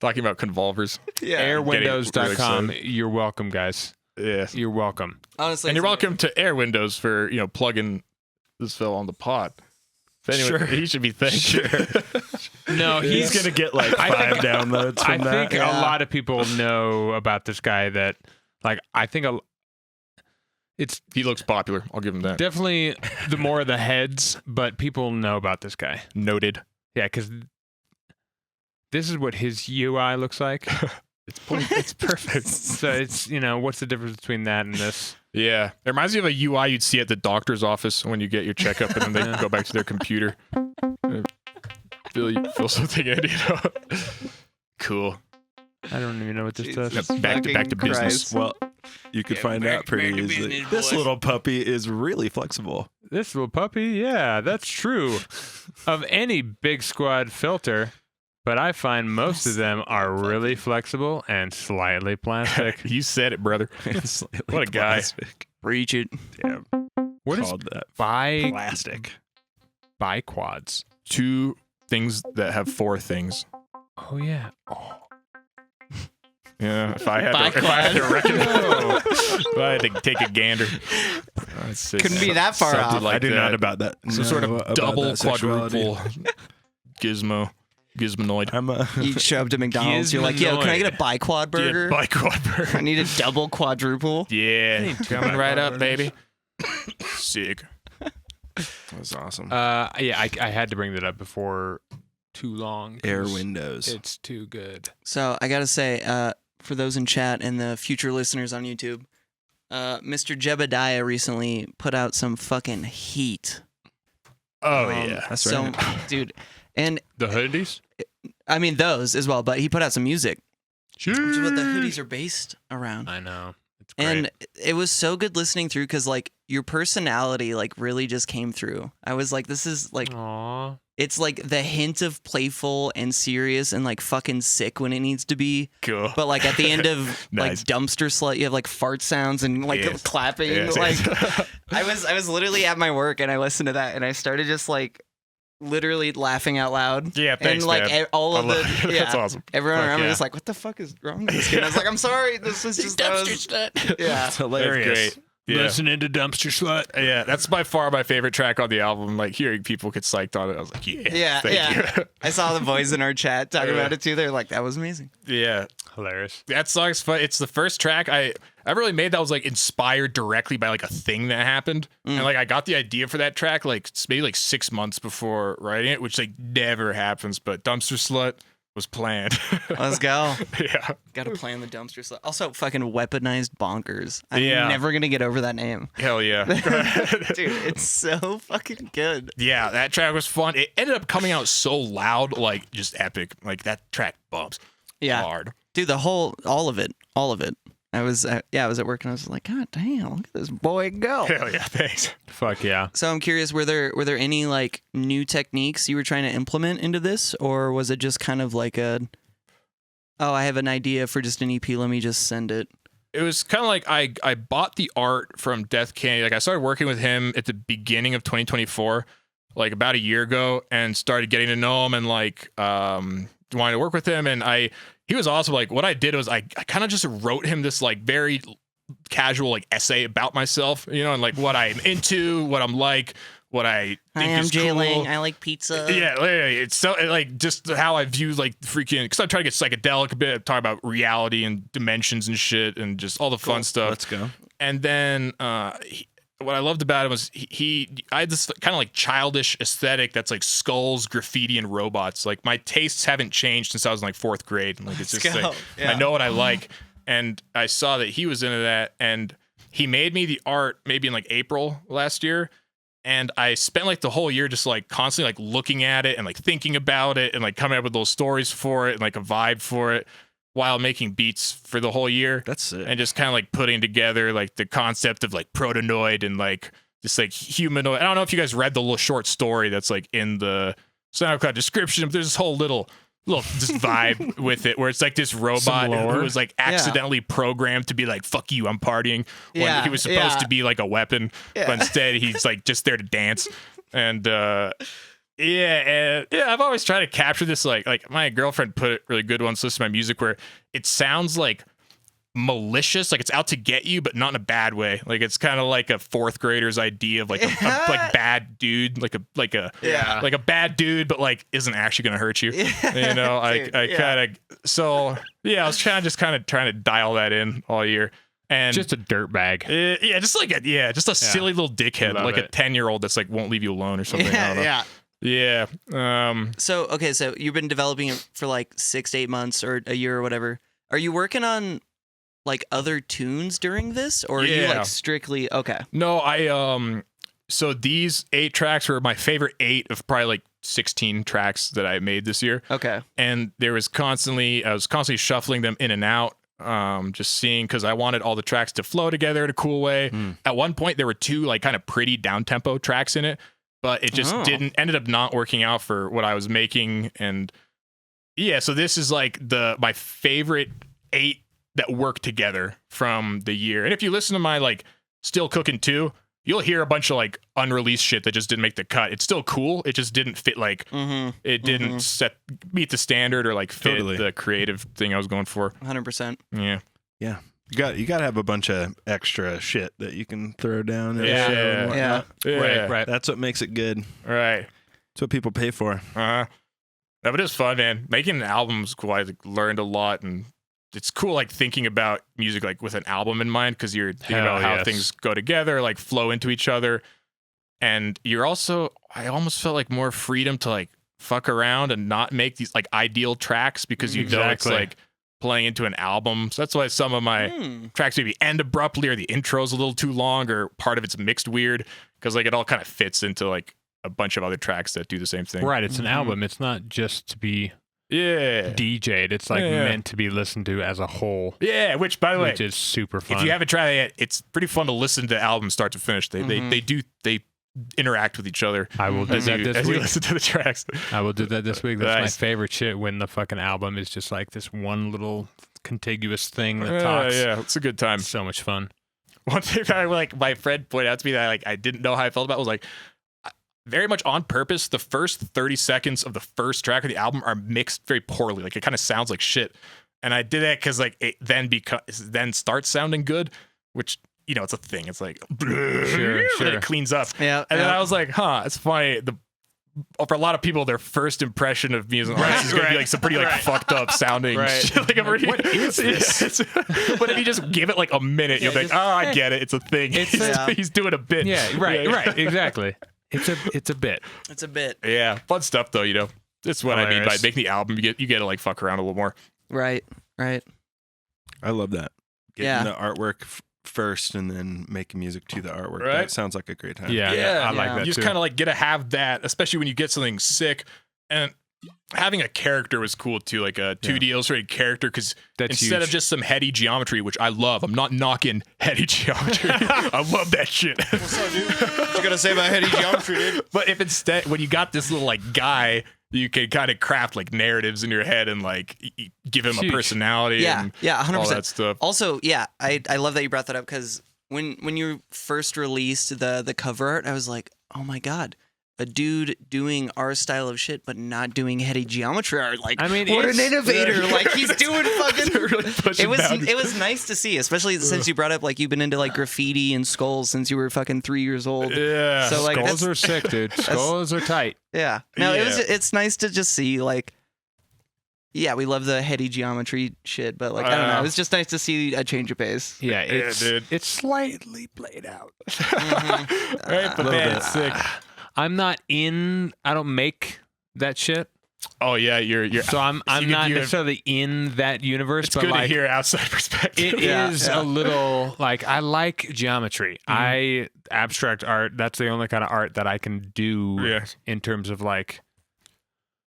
talking about convolvers. Yeah. Airwindows.com. Really You're welcome, guys. Yeah. You're welcome. Honestly, And you're it's- welcome to Air Windows for, plugging this fella on the pod. If anyone, Sure. he should be thanked. No, He's he's gonna get like I 5 think- downloads I from that. think a lot of people know about this guy that, like, I think it's He looks popular. I'll give him that. definitely the more of the heads, but people know about this guy. Noted. Yeah, because this is what his UI looks like. It's perfect. So it's, what's the difference between that and this? Yeah. It reminds me of a UI you'd see at the doctor's office when you get your checkup and then they go back to their computer. Feel something in, Cool. I don't even know what this does. Jesus Back to fucking business. Christ. Well, you could find out pretty back to easily. business, This boys. little puppy is really flexible. This little puppy, yeah, that's true. Of any big squad filter, but I find most of them are really flexible and slightly plastic. You said it, brother. It's slightly What a guy. plastic. Breach it. Yeah, What is called that bi-quads? plastic. Two things that have four things. Oh, yeah. Yeah, if I had to reckon, if I had to take a gander. Couldn't be that far something off. like I do that. not about that. Some sort of about double, that sexuality. quadruple gizmo. Gizmonoid. I'm a You show up to McDonald's, you're like, yo, can I get a bi-quad burger? Yeah, bi-quad burger. I need a double quadruple. Yeah, coming right up, baby. Sick. That's awesome. Yeah, I had to bring that up before too long. 'cause Air Windows. It's too good. So I gotta say, for those in chat and the future listeners on YouTube, Mr. Jebediah recently put out some fucking heat. Oh yeah, That's so, right. dude. And The hoodies? I mean those as well, but he put out some music, which is what the Mm. hoodies are based around. I know. It's great. And it was so good listening through because like your personality like really just came through. I was like, this is like, Aww. it's like the hint of playful and serious and like fucking sick when it needs to be. cool. But like at the end of like Nice. dumpster slut, you have like fart sounds and like Yes. clapping. Yes, Like yes. I was literally at my work and I listened to that and I started just like literally laughing out loud. Yeah, thanks, and like man. all of I love the it. That's awesome. Everyone Fuck around me yeah. was like, "What the fuck is wrong with this kid?" I was like, "I'm sorry, this was just that was, yeah." It's hilarious. That's great. Yeah. Listening to Dumpster Slut. Yeah, that's by far my favorite track on the album. Like hearing people get psyched on it, I was like, Yeah, thank yeah. you. I saw the boys in our chat talking Yeah. about it too. They're like, "That was amazing." Yeah, Hilarious. that song's fun. It's the first track I ever really made that was like inspired directly by like a thing that happened, and like I got the idea for that track like maybe like 6 months before writing it, which like never happens. But Dumpster Slut was planned. Let's go. Yeah, Got to plan the dumpster slut. Also, fucking weaponized bonkers. I'm Yeah. never gonna get over that name, hell yeah. dude. It's so fucking good. Yeah, that track was fun. It ended up coming out so loud, like just epic. Like that track bumps Yeah, hard. dude. All of it. I was at work and I was like, God damn, look at this boy go. Hell yeah, thanks. Fuck yeah. So I'm curious, were there any like new techniques you were trying to implement into this, or was it just kind of like I have an idea for just an EP, let me just send it? It was kind of like I bought the art from Death Candy. Like I started working with him at the beginning of 2024, like about a year ago, and started getting to know him and like wanted to work with him. And he was awesome. Like what I did was I kind of just wrote him this like very casual like essay about myself, you know, and like what I'm into, what I'm like, what I think Hi, I'm is J.LANG. cool. I like pizza. Yeah, literally, it's so like just how I view like freaking because I'm trying to get psychedelic a bit, talk about reality and dimensions and shit, and just all the fun stuff. Let's go. And then what I loved about him was I had this kind of like childish aesthetic that's like skulls, graffiti, and robots. Like my tastes haven't changed since I was in like 4th grade. Like it's just like I know what I like, and I saw that he was into that, and he made me the art maybe in like April last year. And I spent like the whole year just like constantly like looking at it and like thinking about it and like coming up with those stories for it and like a vibe for it while making beats for the whole year. That's sick. And just kind of like putting together like the concept of like protonoid and like just like humanoid. I don't know if you guys read the little short story that's like in the SoundCloud description. But there's this whole little just vibe with it where it's like this robot who was like accidentally programmed to be like, fuck you, I'm partying, when he was supposed to be like a weapon, but instead he's like just there to dance. And I've always tried to capture this like my girlfriend put it really good once listening to my music where it sounds like malicious, like it's out to get you, but not in a bad way. Like it's kind of like a 4th grader's idea of like a like bad dude, like a bad dude, but like isn't actually gonna hurt you. You know, I kind of I was trying to dial that in all year. And Just a dirtbag. just a silly little dickhead, Love like it. a 10-year-old that's like won't leave you alone or something. I don't know. Yeah. So you've been developing it for like 6 to 8 months or a year or whatever. Are you working on like other tunes during this, or are you like strictly okay? No, so these 8 tracks were my favorite 8 of probably like 16 tracks that I made this year. Okay. And I was constantly shuffling them in and out, just seeing, because I wanted all the tracks to flow together in a cool way. At one point there were 2 like kind of pretty down tempo tracks in it, but it just ended up not working out for what I was making. And so this is like my favorite 8 that work together from the year. And if you listen to my like Still Cooking 2, you'll hear a bunch of like unreleased shit that just didn't make the cut. It's still cool. It just didn't fit like it didn't meet the standard or like fit the creative thing I was going for. 100%. Yeah. Yeah. You got to have a bunch of extra shit that you can throw down. And Yeah. shit and whatnot. Yeah. Right. That's what makes it good. Right. That's what people pay for. Uh-huh. No, but it was fun, man. Making an album was cool. I like, learned a lot, and it's cool, like thinking about music like with an album in mind, because you're thinking about how things go together, like flow into each other, and you're also. I almost felt like more freedom to like fuck around and not make these like ideal tracks, because you know it's like playing into an album. So that's why some of my tracks maybe end abruptly, or the intro's a little too long, or part of it's mixed weird, because like it all kind of fits into like a bunch of other tracks that do the same thing. Right, it's an album. It's not just to be DJ'd. It's like meant to be listened to as a whole. Yeah, which by the way, which is super fun. If you haven't tried it yet, it's pretty fun to listen to albums start to finish. They interact with each other. I will do that this as week. you listen to the tracks. I will do that this week. That's Nice. my favorite shit, when the fucking album is just like this one little contiguous thing that talks. Yeah, it's a good time. So much fun. One thing I like my friend pointed out to me that I didn't know how I felt about was like, very much on purpose, the first 30 seconds of the first track of the album are mixed very poorly. Like it kind of sounds like shit. And I did that because like it then starts sounding good, which, you know, it's a thing. It's like, Sure. and it cleans up. Yeah. And then I was like, it's funny. For a lot of people, their first impression of me as an artist is going to be like some pretty like fucked up sounding shit. Like, what is this? But if you just give it like a minute, you'll be like, I get it. It's a thing. He's doing a bit. Yeah, right, exactly. It's a bit. It's a bit. Yeah, fun stuff though. You know, that's what I mean by Hilarious. making the album. You get to like fuck around a little more. Right. I love that. Getting Yeah. the artwork first and then making music to the artwork. Right? That sounds like a great time. Yeah, I like that You just too. kind of like get to have that, especially when you get something sick. And having a character was cool too, like a 2D illustrated character, because That's instead of huge. just some heady geometry, which I love, I'm not knocking heady geometry. I love that shit. What's up, dude? What you gotta say about heady geometry, dude? But if instead, when you got this little like guy, you can kind of craft like narratives in your head and like give him a Huge. personality. Yeah. And Yeah. 100%. all that stuff. Also, yeah, I love that you brought that up, because when you first released the cover art, I was like, oh my God, a dude doing our style of shit, but not doing heady geometry art. Like, I mean, what an it's- innovator! Like, he's doing fucking. Really pushing boundaries. It was nice to see, especially since you brought up like you've been into like graffiti and skulls since you were fucking 3 years old. Yeah. So like Skulls that's, are sick, dude. Skulls are tight. yeah. No, Yeah. it's nice to just see like. Yeah, we love the heady geometry shit, but like I don't know, it was just nice to see a change of pace. Yeah, it's dude. it's slightly played out. Right, but man, it's sick. I'm not in. I don't make that shit, Oh yeah, you're. so I'm you- not you're- necessarily in that universe. It's but good like, to hear outside perspective. It Yeah, is yeah. a little like I like geometry. I abstract art. That's the only kind of art that I can do Yeah. in terms of like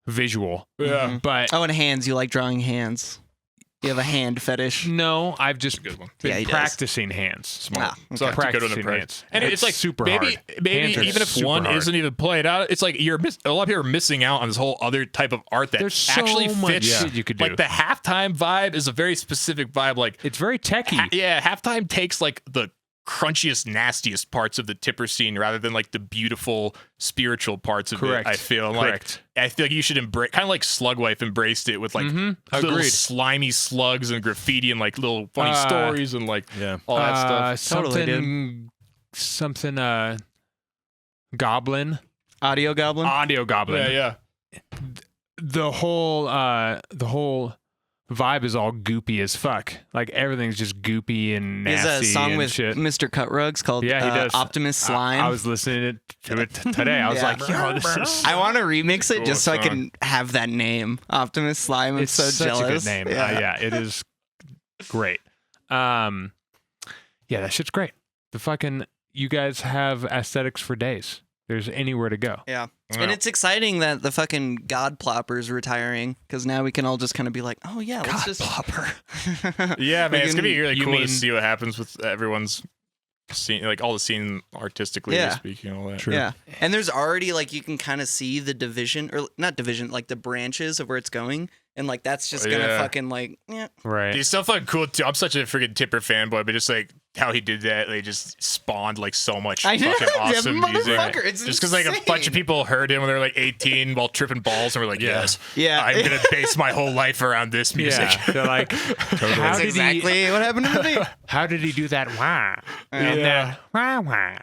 visual. Yeah. But Oh, and hands. You like drawing hands. You have a hand fetish. no, I've just Good one. been Yeah, he does. practicing hands. Smart. Ah, So I have to go to Practicing the practice. hands. And it's like super maybe, hard. Maybe Hands are even if super one hard. isn't even played out, it's like a lot of people are missing out on this whole other type of art that There's so actually much fits. shit you could do. Like the halftime vibe is a very specific vibe. Like It's very techy. halftime takes like the crunchiest, nastiest parts of the tipper scene rather than like the beautiful spiritual parts of Correct. it. I feel Correct. like I feel like you should embrace, kind of like Slugwife embraced it with like little Agreed. slimy slugs and graffiti and like little funny stories and like Yeah. all that stuff. Totally, something goblin, Audio Goblin. audio goblin. Yeah. The whole vibe is all goopy as fuck. Like everything's just goopy and He has nasty a song and with shit. Mr. Cutrugs called Yeah, he does. Optimus Slime. I was listening to it today. I was Yeah. like, yo, this is I want to remix it Cool just so I song. can have that name, Optimus Slime. I'm it's so such jealous. a good name. Yeah. Yeah, it is great. Yeah, that shit's great. The fucking you guys have aesthetics for days. There's anywhere to go. Yeah. And it's exciting that the fucking God Plopper's retiring, because now we can all just kind of be like, oh yeah, let's just Plopper. Yeah, man, it's gonna be really you cool mean- to see what happens with everyone's scene, like all the scene artistically Yeah. speaking, and all that. Yeah. And there's already like you can kind of see the division, or not division, like the branches of where it's going, and like that's just gonna Yeah. fucking like Right. It's so fucking cool too. I'm such a freaking Tipper fanboy, but just like how he did that. They just spawned like so much I know, fucking that awesome music. motherfucker, it's Just because like a bunch of people heard him when they were like 18 while tripping balls and were like, yes, Yeah. I'm gonna base my whole life around this music. Yeah, they're like, how That's did exactly what happened to me. How did he do that? Wah. And that, wah, wah.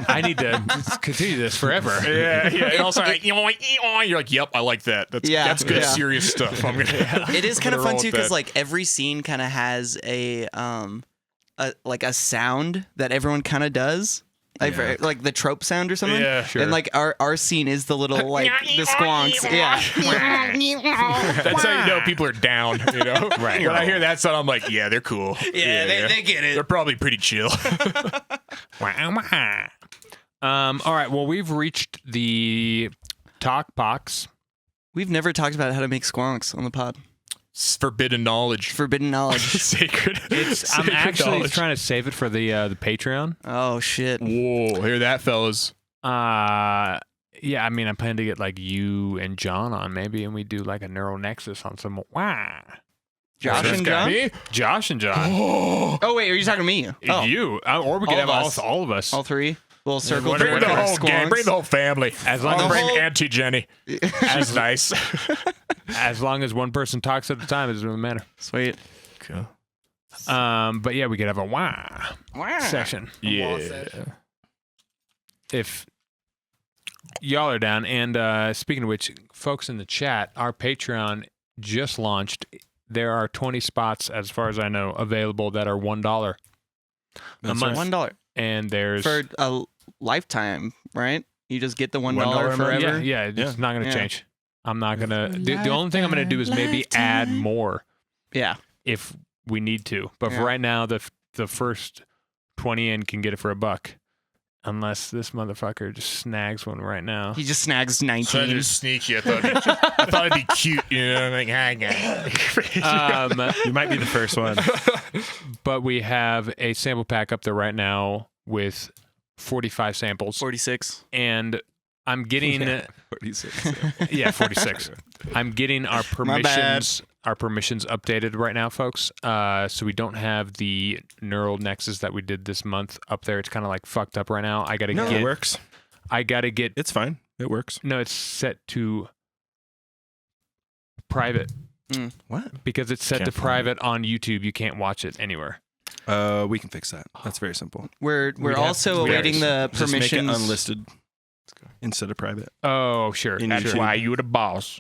I need to continue this forever. Yeah. And also, like, you're like, yep, I like that. That's good, serious stuff. I'm gonna. It is kind of fun roll too with because that. like every scene kind of has a sound that everyone kind of does. Like the trope sound or something. Yeah, sure. And like our scene is the little like the squonks. Yeah. That's how you know people are down. You know, Right. When I hear that sound, I'm like, yeah, they're cool. Yeah, they get it. They're probably pretty chill. All right. Well, we've reached the talk box. We've never talked about how to make squonks on the pod. It's forbidden knowledge. Forbidden knowledge. Sacred. I'm Sacred actually knowledge. trying to save it for the Patreon. Oh shit. Whoa, hear that, fellas? Yeah, I mean, I'm planning to get like you and John on maybe, and we do like a neural nexus on some. Wah. Josh This and guy. John? Me? Josh and John. Oh wait, are you talking to me? Oh, You, or we could All have of us. all of us. all three. Little circle Bring Bring jerk the or whole gang. squonks. Bring the whole family. As long I'll as, bring whole- Auntie Jenny. She's nice. as long as one person talks at a time, it doesn't really matter. Sweet. Cool. But yeah, we could have a wah session Yeah. if y'all are down. And speaking of which, folks in the chat, our Patreon just launched. There are 20 spots, as far as I know, available that are $1 a That's month. $1 And there's for a lifetime, right? You just get the $1 $1 a month? forever. yeah, it's Yeah. not going to Yeah. change. I'm not going to. The only thing I'm going to do is maybe add more Yeah. if we need to. But Yeah. for right now, the first 20 in can get it for $1. Unless this motherfucker just snags one right now. He just snags So 19. just sneaky. I thought it'd be cute, you know. Like, hang on. You might be the first one. But we have a sample pack up there right now with 45 samples. 46. And I'm getting 46. 46. I'm getting our My bad. permissions updated right now, folks. So we don't have the neural nexus that we did this month up there. It's kind of like fucked up right now. I gotta No, get. it works. I gotta get. It's fine. It works. No, it's set to private What? because it's set Can't to find private on YouTube. You can't watch it anywhere. We can fix that. That's very simple. We're We'd have also to- awaiting the Just make it permissions. unlisted instead of private. Oh, sure. In That's YouTube. why you the boss.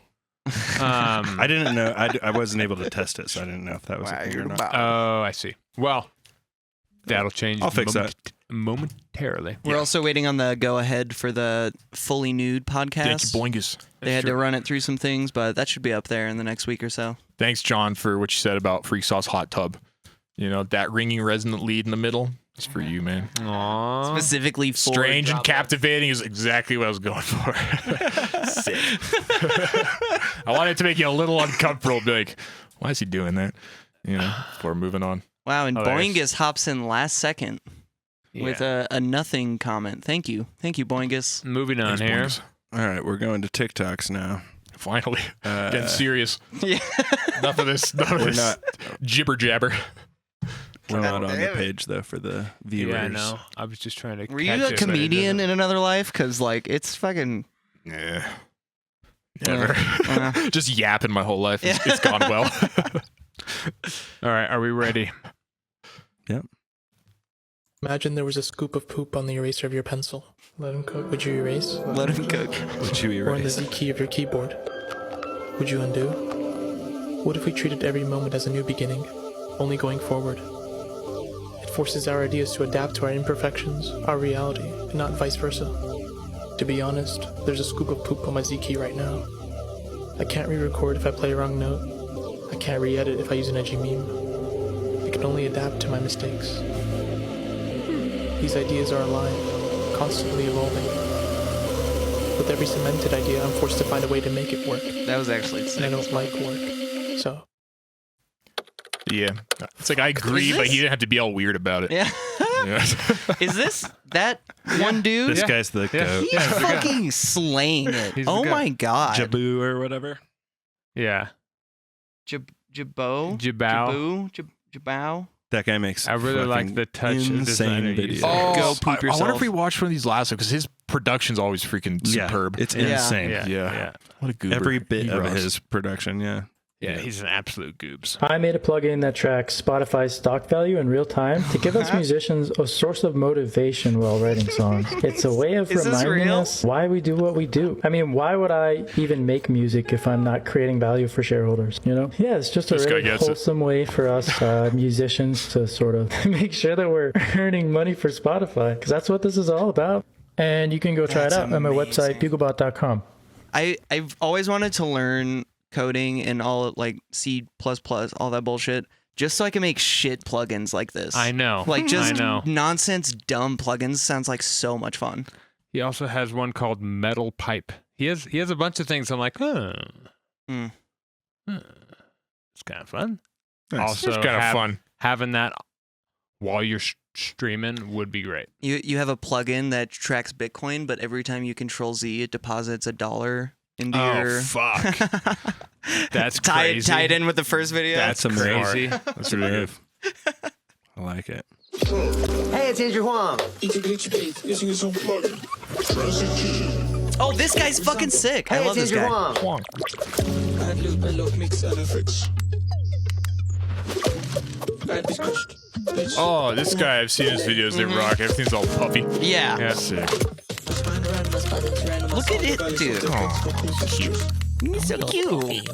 Um, I didn't know. I wasn't able to test it, so I didn't know if that was a Why thing you're or the not. boss. oh, I see. Well, that'll change. I'll fix that. Momentarily. We're also waiting on the go ahead for the Fully Nude Thank you, podcast. boingus. They had to run it through some things, but that should be up there in the next week or so. Thanks, John, for what you said about Freak Sauce Hot Tub. You know, that ringing resonant lead in the middle is for you, man. Aww. Specifically for Strange and drop- captivating is exactly what I was going for. Sick. I wanted to make you a little uncomfortable. Be like, why is he doing that? You know, before moving on. Wow, and Hilarious. Boingus hops in last second with a nothing comment. Thank you, Boingus. Moving on Thanks, here. boingus. All right, we're going to TikToks now. Finally. Getting serious. Yeah. Enough of this. None of We're this not. jibber jabber. We're not on the damn it. page though for the viewers. Yeah, I know. I was just trying to. Were you catch a it, but it comedian doesn't- in another life? Because like it's fucking. Yeah. Never. Uh, Just yapping my whole life. It's gone well. All right, are we ready? Imagine there was a scoop of poop on the eraser of your pencil. Let him cook. Would you erase? let him cook. Would you Or on the erase? Z key of your keyboard. Would you undo? What if we treated every moment as a new beginning, only going forward? It forces our ideas to adapt to our imperfections, our reality, and not vice versa. To be honest, there's a scoop of poop on my Z key right now. I can't re-record if I play a wrong note. I can't re-edit if I use an edgy meme. I can only adapt to my mistakes. These ideas are alive, constantly evolving. With every cemented idea, I'm forced to find a way to make it work. That was actually And I sick. don't like work. So, Yeah. It's like I agree, but he didn't have to be all weird about it. Yeah. Yeah. Is this that one dude? This guy's the goat. He's fucking slaying it. He's the Oh guy. my god. Jabu or whatever. Yeah. Jabo? Jabao. Jaboo? Jabao? That guy makes. I really like fucking the touch of design insane that you videos. said. Go poop I wonder yourself. if we watched one of these last because his production's always freaking superb. It's Yeah. insane. Yeah. What a goober. Every bit He of rocks. his production. Yeah. Yeah, he's an absolute goobs. I made a plugin that tracks Spotify's stock value in real time to give us musicians a source of motivation while writing songs. It's a way of Is this reminding real? us why we do what we do. I mean, why would I even make music if I'm not creating value for shareholders, you know? Yeah, it's just a This guy really gets it. wholesome way for us musicians to sort of make sure that we're earning money for Spotify, because that's what this is all about. And you can go try That's it out on my website, amazing. buglebot.com. I've always wanted to learn coding and all like C++, all that bullshit, just so I can make shit plugins like this. I know. Like just I know. nonsense dumb plugins sounds like so much fun. He also has one called Metal Pipe. He has a bunch of things. I'm like, Mm. It's kind of fun. Nice. Also, It's kind of fun. having that while you're streaming would be great. You have a plugin that tracks Bitcoin, but every time you Control Z, it deposits $1 into your. fuck! That's tied crazy. tied in with the first video. That's crazy. That's really good. I like it. Hey, it's Andrew Huang. Oh, this guy's fucking sick. I Hey, love it's this Andrew guy. Huang. Oh, this guy, I've seen his videos. They rock. Everything's all puffy. Yeah. Yeah. Sick. Look at it, dude. Oh, cute. He's so cute.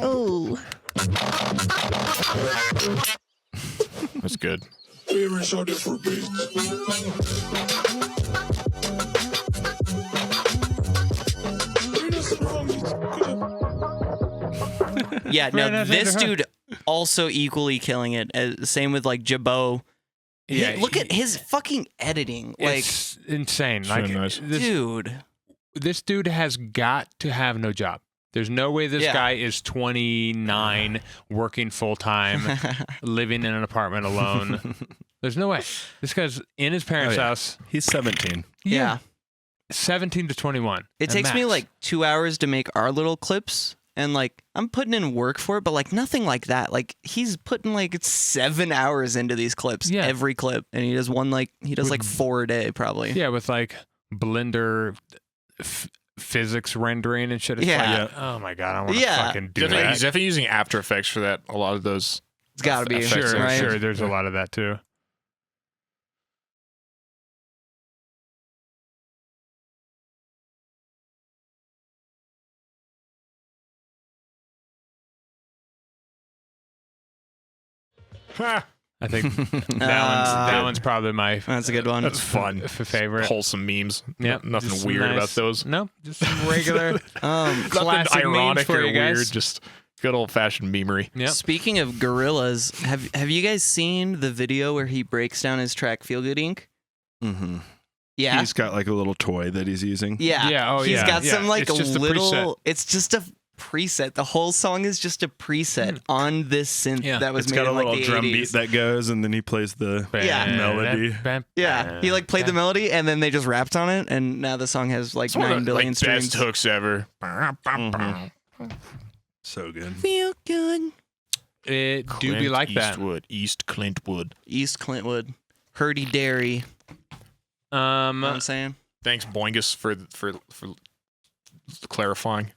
Oh. That's good. Yeah, Very no, nice, this Andrew. dude also equally killing it. Same with like Jabot. Yeah, Look at his fucking editing. Like, It's insane. So Like nice. dude. this dude has got to have no job. There's no way this Yeah. guy is 29, working full time, living in an apartment alone. There's no way. This guy's in his parents' Oh, yeah. house. He's 17. Yeah. 17 to 21. It at takes me max. like 2 hours to make our little clips. And like, I'm putting in work for it, but like nothing like that. Like, he's putting like 7 hours into these clips, Yeah. every clip. And he does like 4 a day, probably. Yeah, with like Blender physics rendering and shit. It's Yeah. like, oh my God, I want to Yeah. fucking do Definitely, that. he's definitely using After Effects for that. A lot of those. It's gotta be. Effects, Sure, right? sure. There's a lot of that too. I think that one's probably my That's a good one. That's fun. favorite. Wholesome memes. Yep, Nothing just weird nice- about those. No, just some regular. Nothing classic memes ironic for or you guys. weird. Just good old fashioned memery. Yep. Speaking of gorillas, have you guys seen the video where he breaks down his track Feel Good Inc? Mm-hmm. Yeah. He's got like a little toy that he's using. Yeah. Yeah, oh, He's yeah, got yeah. some like It's just a little. preset. It's just a preset. The whole song is just a preset on this synth Yeah. that was It's made got a in like little the drum 80s. beat that goes, and then he plays the Yeah. melody. Yeah, he like played the melody and then they just rapped on it, and now the song has like It's one of 9 the billion streams. best hooks ever. So good. Feel good. It do be Clint like that. Eastwood, East Clintwood. East Clintwood, Hurdy Dairy. You know what I'm saying? Thanks, Boingus, for clarifying.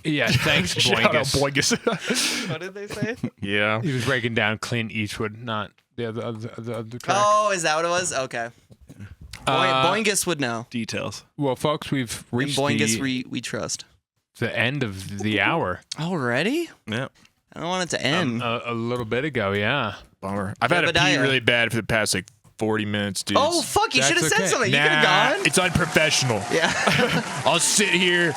Yeah, thanks, Shout out Boingus. Boingus. What did they say? Yeah. He was breaking down Clint Eastwood, not the other track. Oh, is that what it was? Okay. Boingus would know. Details. Well, folks, we've In reached Boingus, the, we trust. the end of the hour. Already? Yeah. I don't want it to end. A little bit ago, yeah. Bummer. I've had to pee Jebediah. really bad for the past like 40 minutes, dude. Oh, fuck. You That's should have said okay. something. You could have gone. It's unprofessional. Yeah. I'll sit here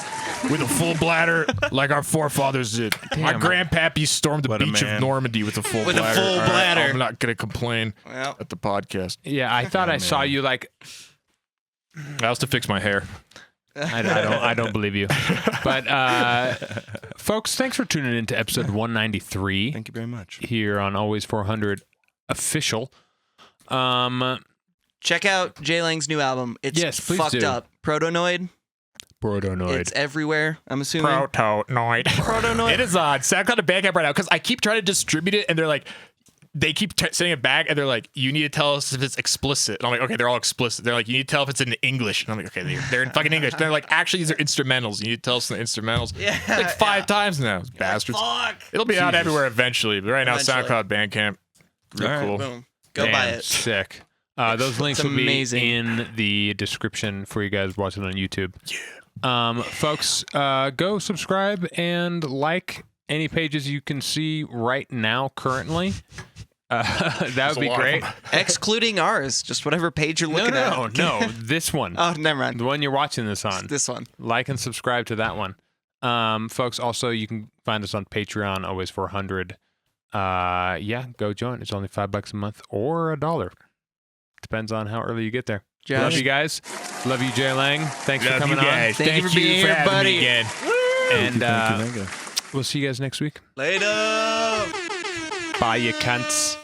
with a full bladder like our forefathers did. My Damn. grandpappy stormed the What a beach man. of Normandy with a full With a bladder. full All right, bladder. I'm not going to complain Well, at the podcast. Yeah, I thought I saw you like That was to fix my hair. I don't believe you. But folks, thanks for tuning in to episode 193 Thank you very much. here on Always 400 Official. check out J.LANG's new album. It's Yes, please fucked do. up. Protonoid. Protonoid. It's everywhere, I'm assuming. Protonoid. Protonoid. It is on SoundCloud and Bandcamp right now because I keep trying to distribute it, and they're like, they keep sending it back, and they're like, you need to tell us if it's explicit. And I'm like, okay, they're all explicit. They're like, you need to tell if it's in English. And I'm like, okay, they're in fucking English. And they're like, actually, these are instrumentals. You need to tell us the instrumentals. Yeah, like 5 times now, bastards. Fuck. It'll be out everywhere eventually, but right now, Eventually. SoundCloud, Bandcamp, real cool. Boom. Go Damn, buy it. Sick. Those links It's will be amazing. in the description for you guys watching on YouTube. Yeah. Folks, go subscribe and like any pages you can see right now currently. That would be great. Excluding ours, just whatever page you're looking at. No, this one. Oh, never mind. The one you're watching this on. This one. Like and subscribe to that one. Folks, also, you can find us on Patreon, always for 100. Yeah, go join. It's only $5 a month or $1. Depends on how early you get there. Josh. Love you guys. Love you, J.LANG. Thanks for coming on. Thank you for being here, having buddy. me again. And Thank you. we'll see you guys next week. Later. Bye, you cunts.